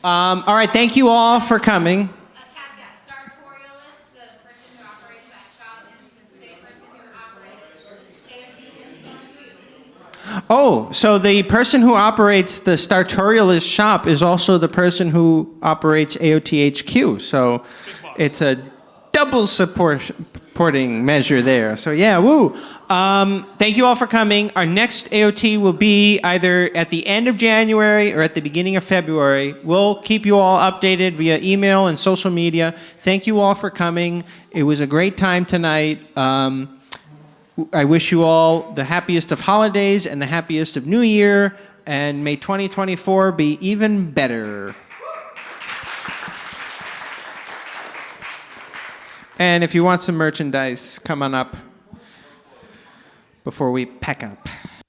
Speaker 1: All right, thank you all for coming.
Speaker 7: A caveat, Sartorialist, the person who operates that shop, is the same person who operates AOT.
Speaker 1: Oh, so the person who operates the Startorialist shop is also the person who operates AOTHQ. So it's a double supporting measure there. So yeah, woo. Thank you all for coming. Our next AOT will be either at the end of January or at the beginning of February. We'll keep you all updated via email and social media. Thank you all for coming. It was a great time tonight. I wish you all the happiest of holidays and the happiest of New Year, and may 2024 be even better. And if you want some merchandise, come on up before we pack up.